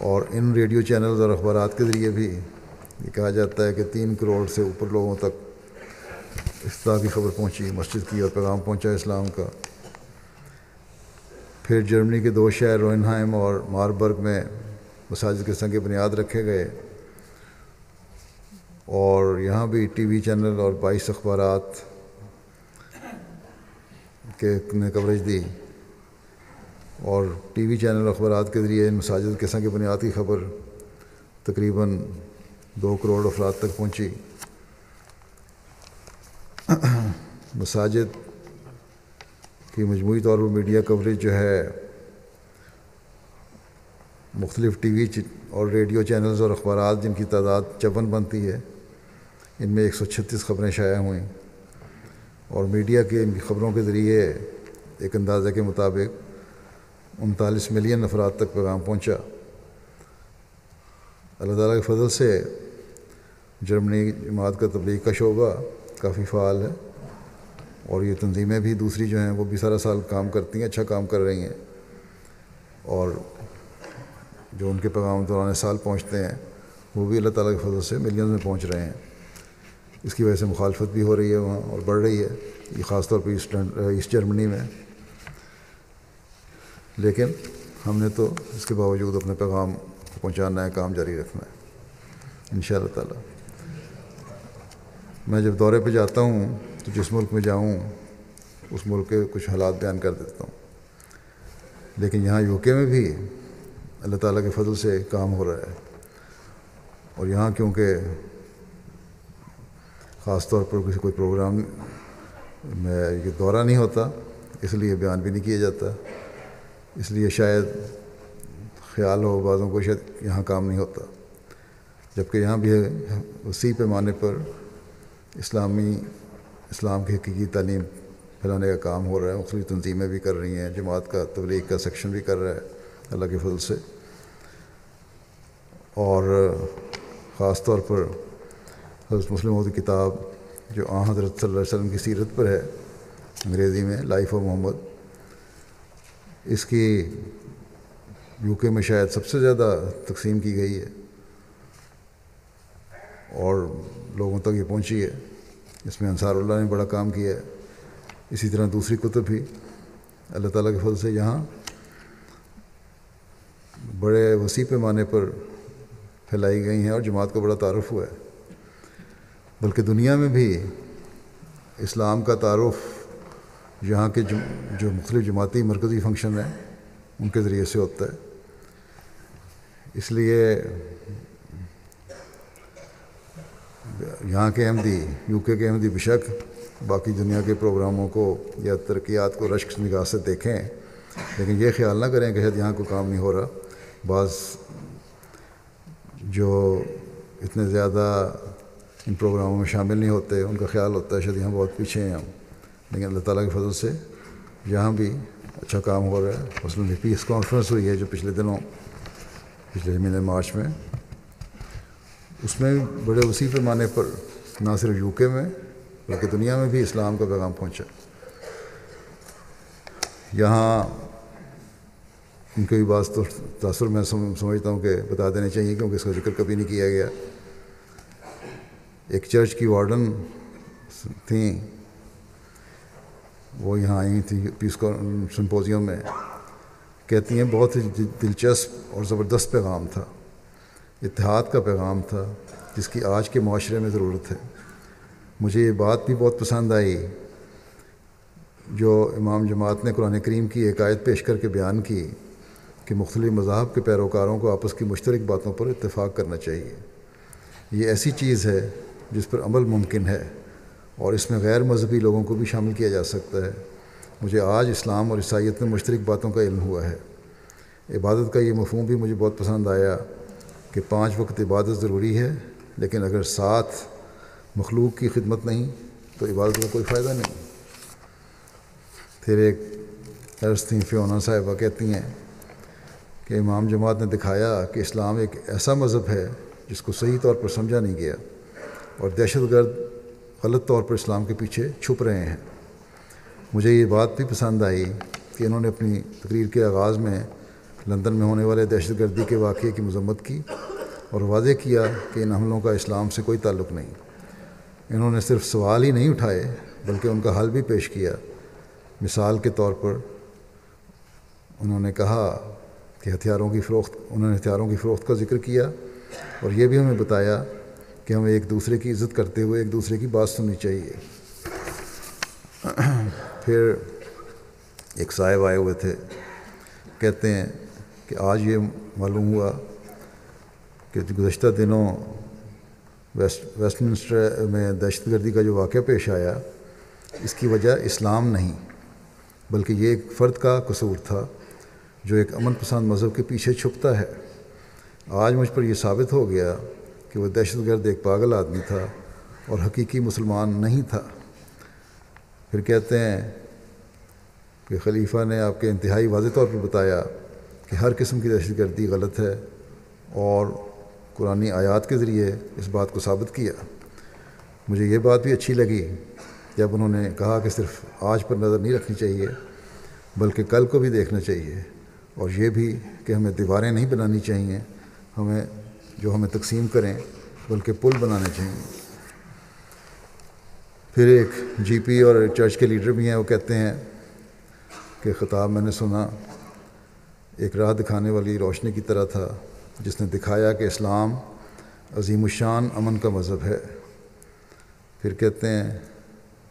اور ان ریڈیو چینلز اور اخبارات کے ذریعے بھی یہ کہا جاتا ہے کہ 3 کروڑ سے اوپر لوگوں تک افتتاح کی خبر پہنچی مسجد کی، اور پیغام پہنچا اسلام کا. پھر جرمنی کے 2 شہر روئنہائم اور ماربرگ میں مساجد کے سنگ بنیاد رکھے گئے، اور یہاں بھی ٹی وی چینل اور 22 اخبارات نے کوریج دی. اور ٹی وی چینل اخبارات کے ذریعے ان مساجد کے سنگ بنیاد کی خبر تقریباً 2 کروڑ افراد تک پہنچی. مساجد کی مجموعی طور پر میڈیا کوریج جو ہے مختلف ٹی وی اور ریڈیو چینلز اور اخبارات جن کی تعداد 54 بنتی ہے، ان میں 136 خبریں شائع ہوئیں، اور میڈیا کے ان خبروں کے ذریعے ایک اندازے کے مطابق 39 ملین افراد تک پیغام پہنچا. اللہ تعالیٰ کے فضل سے جرمنی جماعت کا تبلیغ کا شعبہ کافی فعال ہے، اور یہ تنظیمیں بھی دوسری جو ہیں وہ بھی سارا سال کام کرتی ہیں، اچھا کام کر رہی ہیں، اور جو ان کے پیغام دوران سال پہنچتے ہیں وہ بھی اللہ تعالیٰ کے فضل سے ملینز میں پہنچ رہے ہیں. اس کی وجہ سے مخالفت بھی ہو رہی ہے وہاں اور بڑھ رہی ہے، یہ خاص طور پہ ایسٹ جرمنی میں. لیکن ہم نے تو اس کے باوجود اپنے پیغام پہنچانا ہے، کام جاری رکھنا ہے انشاءاللہ تعالیٰ. میں جب دورے پہ جاتا ہوں تو جس ملک میں جاؤں اس ملک کے کچھ حالات بیان کر دیتا ہوں. لیکن یہاں یو کے میں بھی اللہ تعالیٰ کے فضل سے کام ہو رہا ہے، اور یہاں کیونکہ خاص طور پر کوئی پروگرام میں یہ دورہ نہیں ہوتا، اس لیے بیان بھی نہیں کیا جاتا، اس لیے شاید خیال ہو بعضوں کو شاید یہاں کام نہیں ہوتا، جبکہ یہاں بھی وسیع پیمانے پر اسلام کی حقیقی تعلیم پھیلانے کا کام ہو رہا ہے. مختلف تنظیمیں بھی کر رہی ہیں، جماعت کا تبلیغ کا سیکشن بھی کر رہا ہے اللہ کے فضل سے. اور خاص طور پر حضرت مسلم موعود کی کتاب جو حضرت صلی اللہ علیہ وسلم کی سیرت پر ہے انگریزی میں لائف آف محمد، اس کی یو کے میں شاید سب سے زیادہ تقسیم کی گئی ہے اور لوگوں تک یہ پہنچی ہے. اس میں انصار اللہ نے بڑا کام کیا ہے. اسی طرح دوسری کتب بھی اللہ تعالیٰ کے فضل سے یہاں بڑے وسیع پیمانے پر پھیلائی گئی ہیں اور جماعت کو بڑا تعارف ہوا ہے. بلکہ دنیا میں بھی اسلام کا تعارف یہاں کے جو مختلف جماعتی مرکزی فنکشن ہیں ان کے ذریعے سے ہوتا ہے. اس لیے یہاں کے احمدی یو کے احمدی بشک باقی دنیا کے پروگراموں کو یا ترقیات کو رشک نگاہ سے دیکھیں، لیکن یہ خیال نہ کریں کہ شاید یہاں کوئی کام نہیں ہو رہا. بعض جو اتنے زیادہ ان پروگراموں میں شامل نہیں ہوتے ان کا خیال ہوتا ہے شاید یہاں بہت پیچھے ہیں ہم، لیکن اللہ تعالیٰ کے فضل سے یہاں بھی اچھا کام ہو رہا ہے. مثلاً پیس کانفرنس ہوئی ہے جو پچھلے مہینے مارچ میں، اس میں بڑے وسیع پیمانے پر نہ صرف یو کے میں بلکہ دنیا میں بھی اسلام کا پیغام پہنچا. یہاں ان کے بھی بعض تاثر میں سمجھتا ہوں کہ بتا دینے چاہیے کیونکہ اس کا ذکر کبھی نہیں کیا گیا. ایک چرچ کی وارڈن تھیں، وہ یہاں آئی تھیں پیس سمپوزیم میں، کہتی ہیں بہت ہی دلچسپ اور زبردست پیغام تھا، اتحاد کا پیغام تھا جس کی آج کے معاشرے میں ضرورت ہے. مجھے یہ بات بھی بہت پسند آئی جو امام جماعت نے قرآن کریم کی ایک آیت پیش کر کے بیان کی کہ مختلف مذاہب کے پیروکاروں کو آپس کی مشترک باتوں پر اتفاق کرنا چاہیے. یہ ایسی چیز ہے جس پر عمل ممکن ہے اور اس میں غیر مذہبی لوگوں کو بھی شامل کیا جا سکتا ہے۔ مجھے آج اسلام اور عیسائیت میں مشترک باتوں کا علم ہوا ہے۔ عبادت کا یہ مفہوم بھی مجھے بہت پسند آیا کہ 5 وقت عبادت ضروری ہے، لیکن اگر ساتھ مخلوق کی خدمت نہیں تو عبادت کا کوئی فائدہ نہیں۔ پھر ایک عرض تھیں فیونا صاحبہ کہتی ہیں کہ امام جماعت نے دکھایا کہ اسلام ایک ایسا مذہب ہے جس کو صحیح طور پر سمجھا نہیں گیا، اور دہشت گرد غلط طور پر اسلام کے پیچھے چھپ رہے ہیں۔ مجھے یہ بات بھی پسند آئی کہ انہوں نے اپنی تقریر کے آغاز میں لندن میں ہونے والے دہشت گردی کے واقعے کی مذمت کی اور واضح کیا کہ ان حملوں کا اسلام سے کوئی تعلق نہیں۔ انہوں نے صرف سوال ہی نہیں اٹھائے بلکہ ان کا حل بھی پیش کیا۔ مثال کے طور پر انہوں نے کہا کہ ہتھیاروں کی فروخت کا ذکر کیا، اور یہ بھی ہمیں بتایا کہ ہمیں ایک دوسرے کی عزت کرتے ہوئے ایک دوسرے کی بات سننی چاہیے۔ پھر ایک صاحب آئے ہوئے تھے، کہتے ہیں کہ آج یہ معلوم ہوا کہ گزشتہ دنوں ویسٹ منسٹر میں دہشت گردی کا جو واقعہ پیش آیا، اس کی وجہ اسلام نہیں بلکہ یہ ایک فرد کا قصور تھا جو ایک امن پسند مذہب کے پیچھے چھپتا ہے۔ آج مجھ پر یہ ثابت ہو گیا کہ وہ دہشت گرد ایک پاگل آدمی تھا اور حقیقی مسلمان نہیں تھا۔ پھر کہتے ہیں کہ خلیفہ نے آپ کے انتہائی واضح طور پر بتایا کہ ہر قسم کی دہشت گردی غلط ہے، اور قرآنی آیات کے ذریعے اس بات کو ثابت کیا۔ مجھے یہ بات بھی اچھی لگی جب انہوں نے کہا کہ صرف آج پر نظر نہیں رکھنی چاہیے بلکہ کل کو بھی دیکھنا چاہیے، اور یہ بھی کہ ہمیں دیواریں نہیں بنانی چاہیے جو ہمیں تقسیم کریں بلکہ پل بنانے چاہیے۔ پھر ایک جی پی اور چرچ کے لیڈر بھی ہیں، وہ کہتے ہیں کہ خطاب میں نے سنا ایک راہ دکھانے والی روشنی کی طرح تھا جس نے دکھایا کہ اسلام عظیم الشان امن کا مذہب ہے۔ پھر کہتے ہیں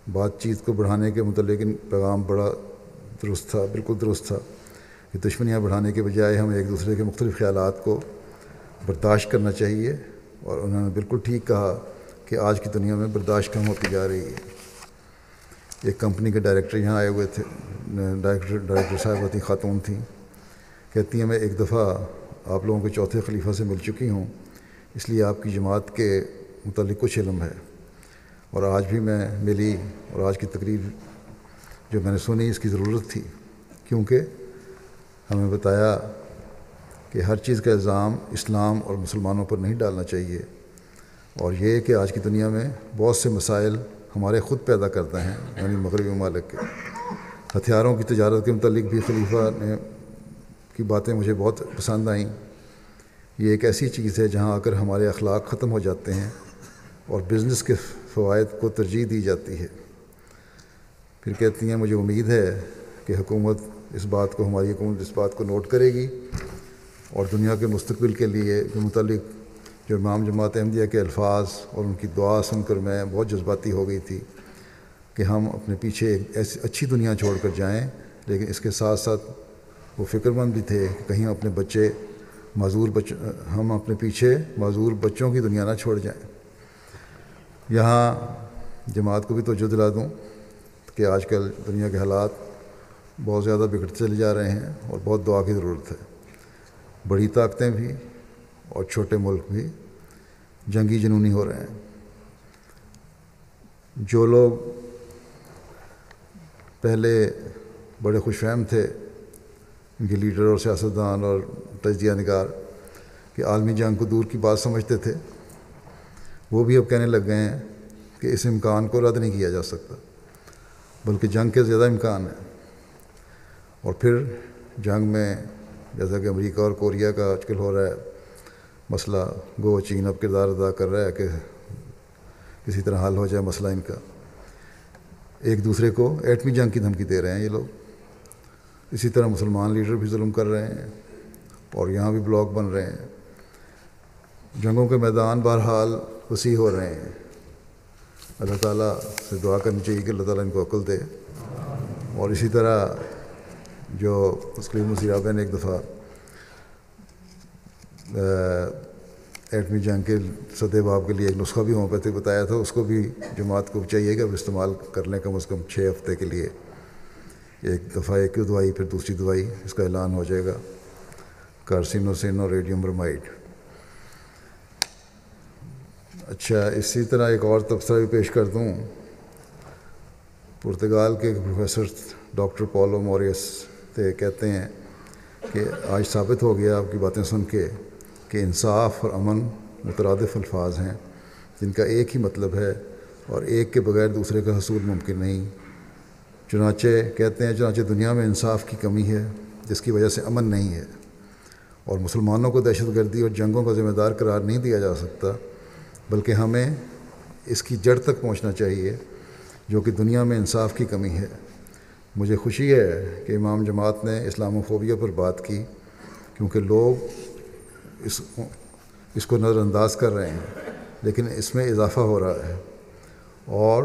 بات چیت کو بڑھانے کے متعلق پیغام بڑا درست تھا، بالکل درست تھا کہ دشمنیاں بڑھانے کے بجائے ہمیں ایک دوسرے کے مختلف خیالات کو برداشت کرنا چاہیے، اور انہوں نے بالکل ٹھیک کہا کہ آج کی دنیا میں برداشت کم ہوتی جا رہی ہے۔ ایک کمپنی کے ڈائریکٹر یہاں آئے ہوئے تھے، ڈائریکٹر صاحبہ تھیں، خاتون تھیں، کہتی ہیں میں ایک دفعہ آپ لوگوں کے چوتھے خلیفہ سے مل چکی ہوں، اس لیے آپ کی جماعت کے متعلق کچھ علم ہے، اور آج بھی میں ملی، اور آج کی تقریر جو میں نے سنی اس کی ضرورت تھی، کیونکہ ہمیں بتایا کہ ہر چیز کا الزام اسلام اور مسلمانوں پر نہیں ڈالنا چاہیے، اور یہ کہ آج کی دنیا میں بہت سے مسائل ہمارے خود پیدا کرتے ہیں، یعنی مغربی ممالک کے۔ ہتھیاروں کی تجارت کے متعلق بھی خلیفہ نے کی باتیں مجھے بہت پسند آئیں۔ یہ ایک ایسی چیز ہے جہاں آ کر ہمارے اخلاق ختم ہو جاتے ہیں اور بزنس کے فوائد کو ترجیح دی جاتی ہے۔ پھر کہتی ہیں مجھے امید ہے کہ ہماری حکومت اس بات کو نوٹ کرے گی، اور دنیا کے مستقبل کے لیے کے متعلق جو امام جماعت احمدیہ کے الفاظ اور ان کی دعا سن کر میں بہت جذباتی ہو گئی تھی کہ ہم اپنے پیچھے ایک ایسی اچھی دنیا چھوڑ کر جائیں، لیکن اس کے ساتھ ساتھ وہ فکر مند بھی تھے کہ کہیں ہم اپنے پیچھے معذور بچوں کی دنیا نہ چھوڑ جائیں۔ یہاں جماعت کو بھی توجہ دلا دوں کہ آج کل دنیا کے حالات بہت زیادہ بگڑتے چلے جا رہے ہیں اور بہت دعا کی ضرورت ہے۔ بڑی طاقتیں بھی اور چھوٹے ملک بھی جنگی جنونی ہو رہے ہیں۔ جو لوگ پہلے بڑے خوش فہم تھے، ان کے لیڈر اور سیاستدان اور تجزیہ نگار، کہ عالمی جنگ کو دور کی بات سمجھتے تھے، وہ بھی اب کہنے لگ گئے ہیں کہ اس امکان کو رد نہیں کیا جا سکتا، بلکہ جنگ کے زیادہ امکان ہے۔ اور پھر جنگ میں جیسا کہ امریکہ اور کوریا کا آج کل ہو رہا ہے مسئلہ، گو چین اب کردار ادا کر رہا ہے کہ کسی طرح حل ہو جائے مسئلہ ان کا۔ ایک دوسرے کو ایٹمی جنگ کی دھمکی دے رہے ہیں یہ لوگ۔ اسی طرح مسلمان لیڈر بھی ظلم کر رہے ہیں اور یہاں بھی بلاک بن رہے ہیں۔ جنگوں کے میدان بہرحال وسیع ہو رہے ہیں۔ اللہ تعالیٰ سے دعا کرنی چاہیے کہ اللہ تعالیٰ ان کو عقل دے۔ اور اسی طرح جو مسلم وزیر اعظم نے ایک دفعہ ایٹمی جنگ کے سدے باب کے لیے ایک نسخہ بھی ہومیوپیتھک بتایا تھا، اس کو بھی جماعت کو چاہیے کہ اب استعمال کر لیں کم از کم 6 ہفتے کے لیے، ایک دفعہ ایک دوائی پھر دوسری دوائی، اس کا اعلان ہو جائے گا، کارسینوسن اور ریڈیم برمائڈ۔ اچھا، اسی طرح ایک اور تبصرہ بھی پیش کر دوں۔ پرتگال کے پروفیسر ڈاکٹر پولو موریس تھے، کہتے ہیں کہ آج ثابت ہو گیا آپ کی باتیں سن کے کہ انصاف اور امن مترادف الفاظ ہیں جن کا ایک ہی مطلب ہے اور ایک کے بغیر دوسرے کا حصول ممکن نہیں۔ چنانچہ کہتے ہیں چنانچہ دنیا میں انصاف کی کمی ہے جس کی وجہ سے امن نہیں ہے، اور مسلمانوں کو دہشت گردی اور جنگوں کا ذمہ دار قرار نہیں دیا جا سکتا، بلکہ ہمیں اس کی جڑ تک پہنچنا چاہیے جو کہ دنیا میں انصاف کی کمی ہے۔ مجھے خوشی ہے کہ امام جماعت نے اسلام فوبیا پر بات کی، کیونکہ لوگ اس کو نظر انداز کر رہے ہیں، لیکن اس میں اضافہ ہو رہا ہے۔ اور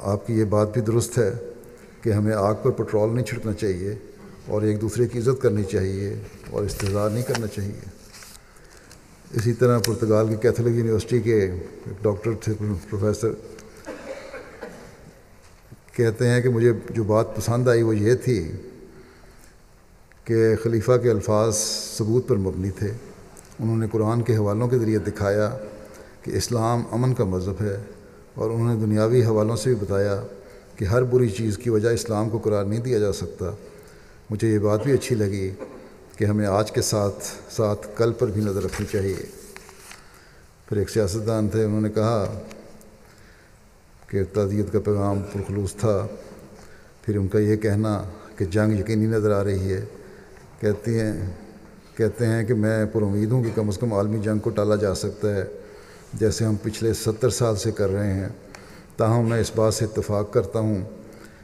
آپ کی یہ بات بھی درست ہے کہ ہمیں آگ پر پٹرول نہیں چھڑکنا چاہیے اور ایک دوسرے کی عزت کرنی چاہیے اور استحضار نہیں کرنا چاہیے۔ اسی طرح پرتگال کی کیتھولک یونیورسٹی کے ایک ڈاکٹر تھے، پروفیسر، کہتے ہیں کہ مجھے جو بات پسند آئی وہ یہ تھی کہ خلیفہ کے الفاظ ثبوت پر مبنی تھے۔ انہوں نے قرآن کے حوالوں کے ذریعے دکھایا کہ اسلام امن کا مذہب ہے، اور انہوں نے دنیاوی حوالوں سے بھی بتایا کہ ہر بری چیز کی وجہ اسلام کو قرار نہیں دیا جا سکتا۔ مجھے یہ بات بھی اچھی لگی کہ ہمیں آج کے ساتھ ساتھ کل پر بھی نظر رکھنی چاہیے۔ پھر ایک سیاستدان تھے، انہوں نے کہا کہ تعزیت کا پیغام پرخلوص تھا، پھر ان کا یہ کہنا کہ جنگ یقینی نظر آ رہی ہے۔ کہتے ہیں کہ میں پر امید ہوں کہ کم از کم عالمی جنگ کو ٹالا جا سکتا ہے جیسے ہم پچھلے 70 سال سے کر رہے ہیں۔ تاہم میں اس بات سے اتفاق کرتا ہوں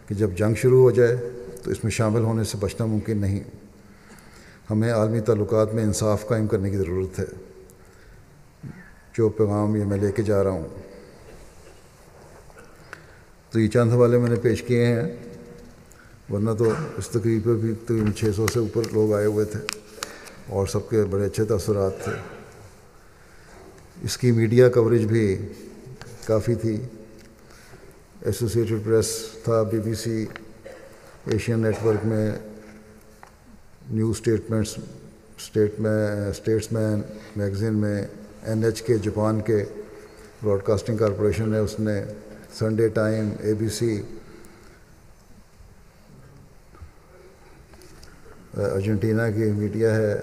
کہ جب جنگ شروع ہو جائے تو اس میں شامل ہونے سے بچنا ممکن نہیں۔ ہمیں عالمی تعلقات میں انصاف قائم کرنے کی ضرورت ہے۔ جو پیغام یہ میں لے کے جا رہا ہوں، تو یہ چند حوالے میں نے پیش کیے ہیں، ورنہ تو اس تقریب پہ بھی تقریباً 600 سے اوپر لوگ آئے ہوئے تھے اور سب کے بڑے اچھے تاثرات تھے۔ اس کی میڈیا کوریج بھی کافی تھی، ایسوسیٹڈ پریس تھا، BBC، ایشین نیٹ ورک میں، نیوز اسٹیٹس مین میگزین میں، NHK جاپان کے براڈ کاسٹنگ کارپوریشن ہے، اس نے، سنڈے ٹائم، ABC، ارجنٹینا کی میڈیا ہے،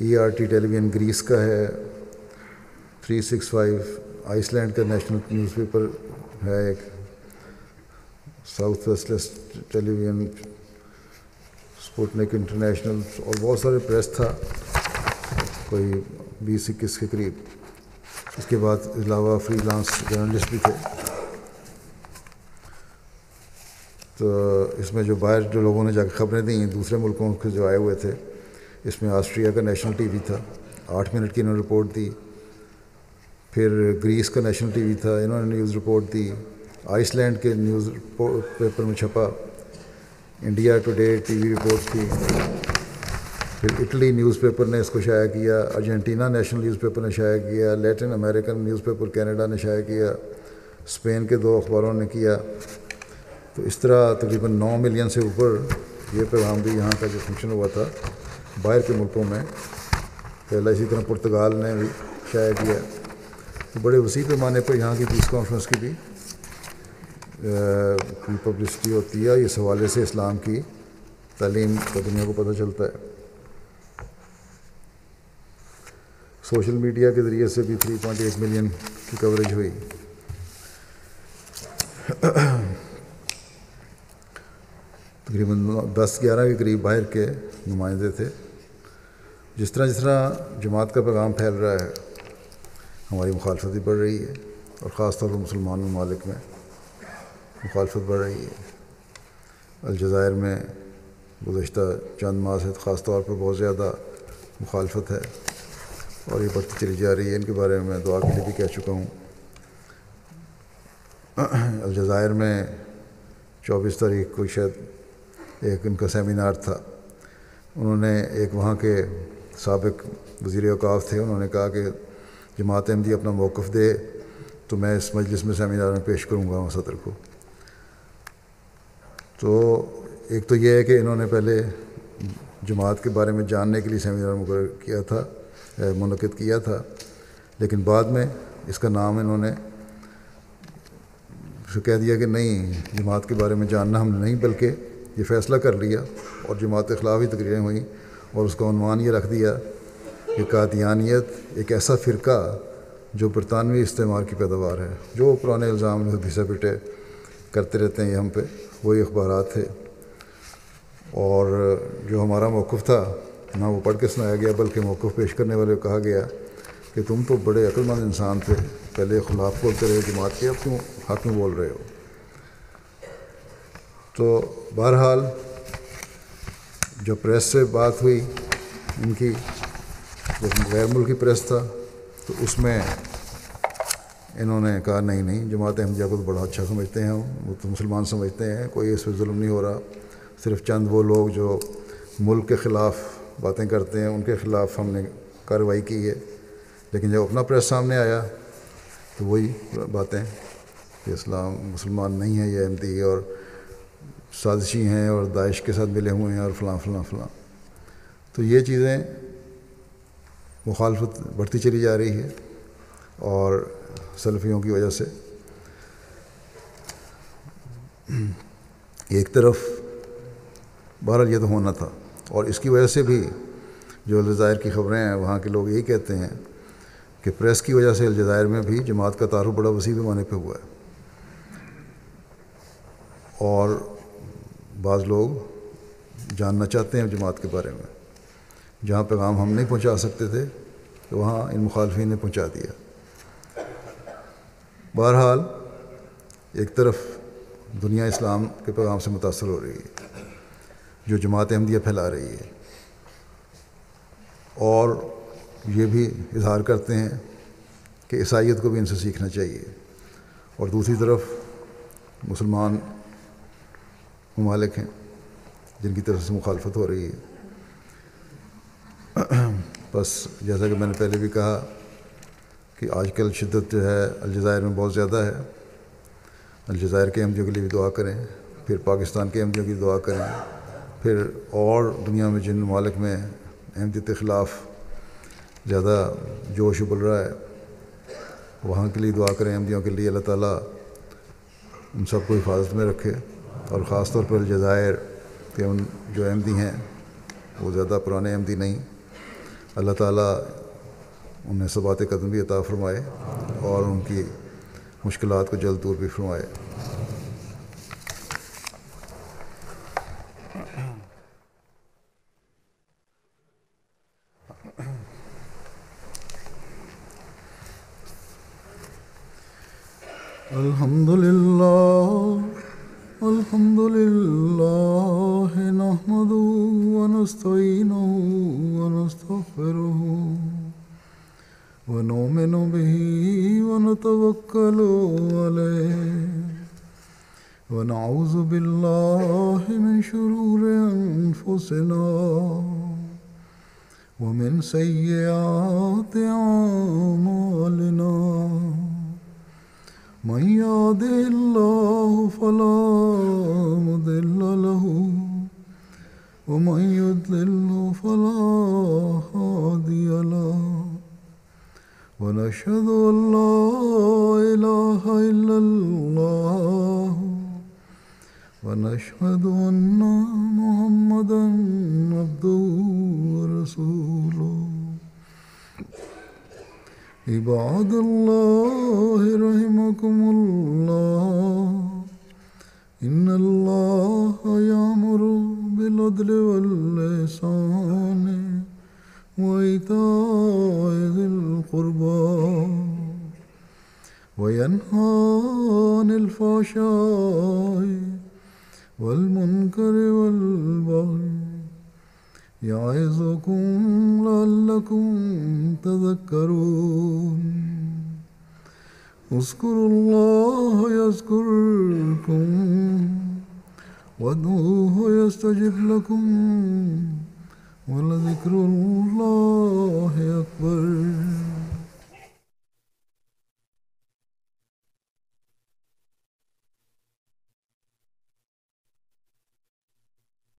ERT ٹیلی ویژن گریس کا ہے، 365 آئس لینڈ کا نیشنل نیوز پیپر ہے، ایک ساؤتھ ویسٹلس ٹیلی ویژن، اسپوٹنک انٹرنیشنل، اور بہت سارے پریس تھا، کوئی 20-21 کے قریب۔ اس کے بعد علاوہ فری لانس جرنلسٹ بھی تھے۔ تو اس میں جو باہر جو لوگوں نے جا کے خبریں دیں دوسرے ملکوں کے جو آئے ہوئے تھے، اس میں آسٹریا کا نیشنل ٹی وی تھا، 8 منٹ کی انہوں نے رپورٹ دی۔ پھر گریس کا نیشنل ٹی وی تھا، انہوں نے نیوز رپورٹ دی۔ آئس لینڈ کے نیوز پیپر میں چھپا، India today T V report تھی۔ پھر اٹلی نیوز پیپر نے اس کو شائع کیا، ارجنٹینا نیشنل نیوز پیپر نے شائع کیا، Latin American news paper Canada نے شائع کیا، اسپین کے 2 اخباروں نے کیا۔ تو اس طرح تقریباً 9 ملین سے اوپر یہ پیغام بھی یہاں کا جو فنکشن ہوا تھا باہر کے ملکوں میں پھیلا۔ اسی طرح پرتگال نے بھی شائع کیا۔ تو بڑے وسیع پیمانے پر یہاں کی پیس کانفرنس کی بھی پبلسٹی ہوتی ہے۔ اس حوالے سے اسلام کی تعلیم کا دنیا کو پتہ چلتا ہے۔ سوشل میڈیا کے ذریعے سے بھی 3.8 ملین کی کوریج ہوئی۔ تقریباً 10-11 کے قریب باہر کے نمائندے تھے۔ جس طرح جماعت کا پیغام پھیل رہا ہے، ہماری مخالفت بھی بڑھ رہی ہے، اور خاص طور پر مسلمان ممالک میں مخالفت بڑھ رہی ہے۔ الجزائر میں گزشتہ چند ماہ سے خاص طور پر بہت زیادہ مخالفت ہے، اور یہ بڑھتی چلی جا رہی ہے۔ ان کے بارے میں دعا کے لیے بھی کہہ چکا ہوں۔ الجزائر میں 24 تاریخ کو شاید ایک ان کا سیمینار تھا. انہوں نے ایک وہاں کے سابق وزیر اوقاف تھے، انہوں نے کہا کہ جماعت احمدیہ اپنا موقف دے تو میں اس مجلس میں سیمینار میں پیش کروں گا صدر کو. تو ایک تو یہ ہے کہ انہوں نے پہلے جماعت کے بارے میں جاننے کے لیے سیمینار مقرر کیا تھا، منعقد کیا تھا، لیکن بعد میں اس کا نام انہوں نے کہہ دیا کہ نہیں، جماعت کے بارے میں جاننا ہم نے نہیں، بلکہ یہ فیصلہ کر لیا اور جماعت کے خلاف ہی تقریریں ہوئیں اور اس کا عنوان یہ رکھ دیا کہ قادیانیت ایک ایسا فرقہ جو برطانوی استعمار کی پیداوار ہے. جو پرانے الزام گھسے پٹے کرتے رہتے ہیں یہ ہم پہ، وہی اخبارات تھے. اور جو ہمارا موقف تھا نہ وہ پڑھ کے سنایا گیا، بلکہ موقف پیش کرنے والے کو کہا گیا کہ تم تو بڑے عقل مند انسان تھے، پہلے خلاف بولتے رہے جماعت کے، اب کیوں حق میں بول رہے ہو. تو بہرحال جو پریس سے بات ہوئی ان کی، جو غیر ملکی پریس تھا، تو اس میں انہوں نے کہا نہیں جماعت احمدیہ کو تو بڑا اچھا سمجھتے ہیں، وہ تو مسلمان سمجھتے ہیں، کوئی اس پہ ظلم نہیں ہو رہا، صرف چند وہ لوگ جو ملک کے خلاف باتیں کرتے ہیں ان کے خلاف ہم نے کارروائی کی ہے. لیکن جب اپنا پریس سامنے آیا تو وہی باتیں کہ اسلام مسلمان نہیں ہے، یہ احمدی اور سازشی ہیں اور داعش کے ساتھ ملے ہوئے ہیں اور فلاں فلاں فلاں. تو یہ چیزیں مخالفت بڑھتی چلی جا رہی ہے اور سلفیوں کی وجہ سے. ایک طرف بہرحال یہ تو ہونا تھا، اور اس کی وجہ سے بھی جو الجزائر کی خبریں ہیں وہاں کے لوگ یہی کہتے ہیں کہ پریس کی وجہ سے الجزائر میں بھی جماعت کا تعارف بڑا وسیع پیمانے پہ ہوا ہے. اور بعض لوگ جاننا چاہتے ہیں جماعت کے بارے میں، جہاں پیغام ہم نہیں پہنچا سکتے تھے تو وہاں ان مخالفین نے پہنچا دیا. بہرحال ایک طرف دنیا اسلام کے پیغام سے متاثر ہو رہی ہے جو جماعت احمدیہ پھیلا رہی ہے، اور یہ بھی اظہار کرتے ہیں کہ عیسائیت کو بھی ان سے سیکھنا چاہیے. اور دوسری طرف مسلمان ممالک ہیں جن کی طرف سے مخالفت ہو رہی ہے. بس جیسا کہ میں نے پہلے بھی کہا کہ آج کل شدت جو ہے الجزائر میں بہت زیادہ ہے. الجزائر کے احمدیوں کے لیے بھی دعا کریں، پھر پاکستان کے احمدیوں کی دعا کریں، پھر اور دنیا میں جن ممالک میں احمدیت کے خلاف زیادہ جوش ابل رہا ہے وہاں کے لیے دعا کریں، احمدیوں کے لیے. اللہ تعالیٰ ان سب کو حفاظت میں رکھے، اور خاص طور پر الجزائر کہ ان جو احمدی ہیں وہ زیادہ پرانے احمدی نہیں، اللہ تعالیٰ انہیں ثبات قدم بھی عطا فرمائے اور ان کی مشکلات کو جلد دور بھی فرمائے. الحمد للہ نحمده ونستعینه ونستغفره ونؤمن به ونتوکل علیہ ونعوذ باللہ من شرور انفسنا ومن سیئات اعمالنا من يهده الله فلا مضل له ومن يضلل فلا هادي له ونشهد أن لا إله إلا الله ونشهد أن محمدا عبده ورسوله. عباد الله رحمكم الله إن الله يأمر بالعدل والإحسان وإيتاء ذي القربى وينهى عن الفحشاء والمنكر والبغي يعظكم لعلكم تذكرون. اذكروا الله يذكركم وادعوه يستجب لكم ولذكر الله أكبر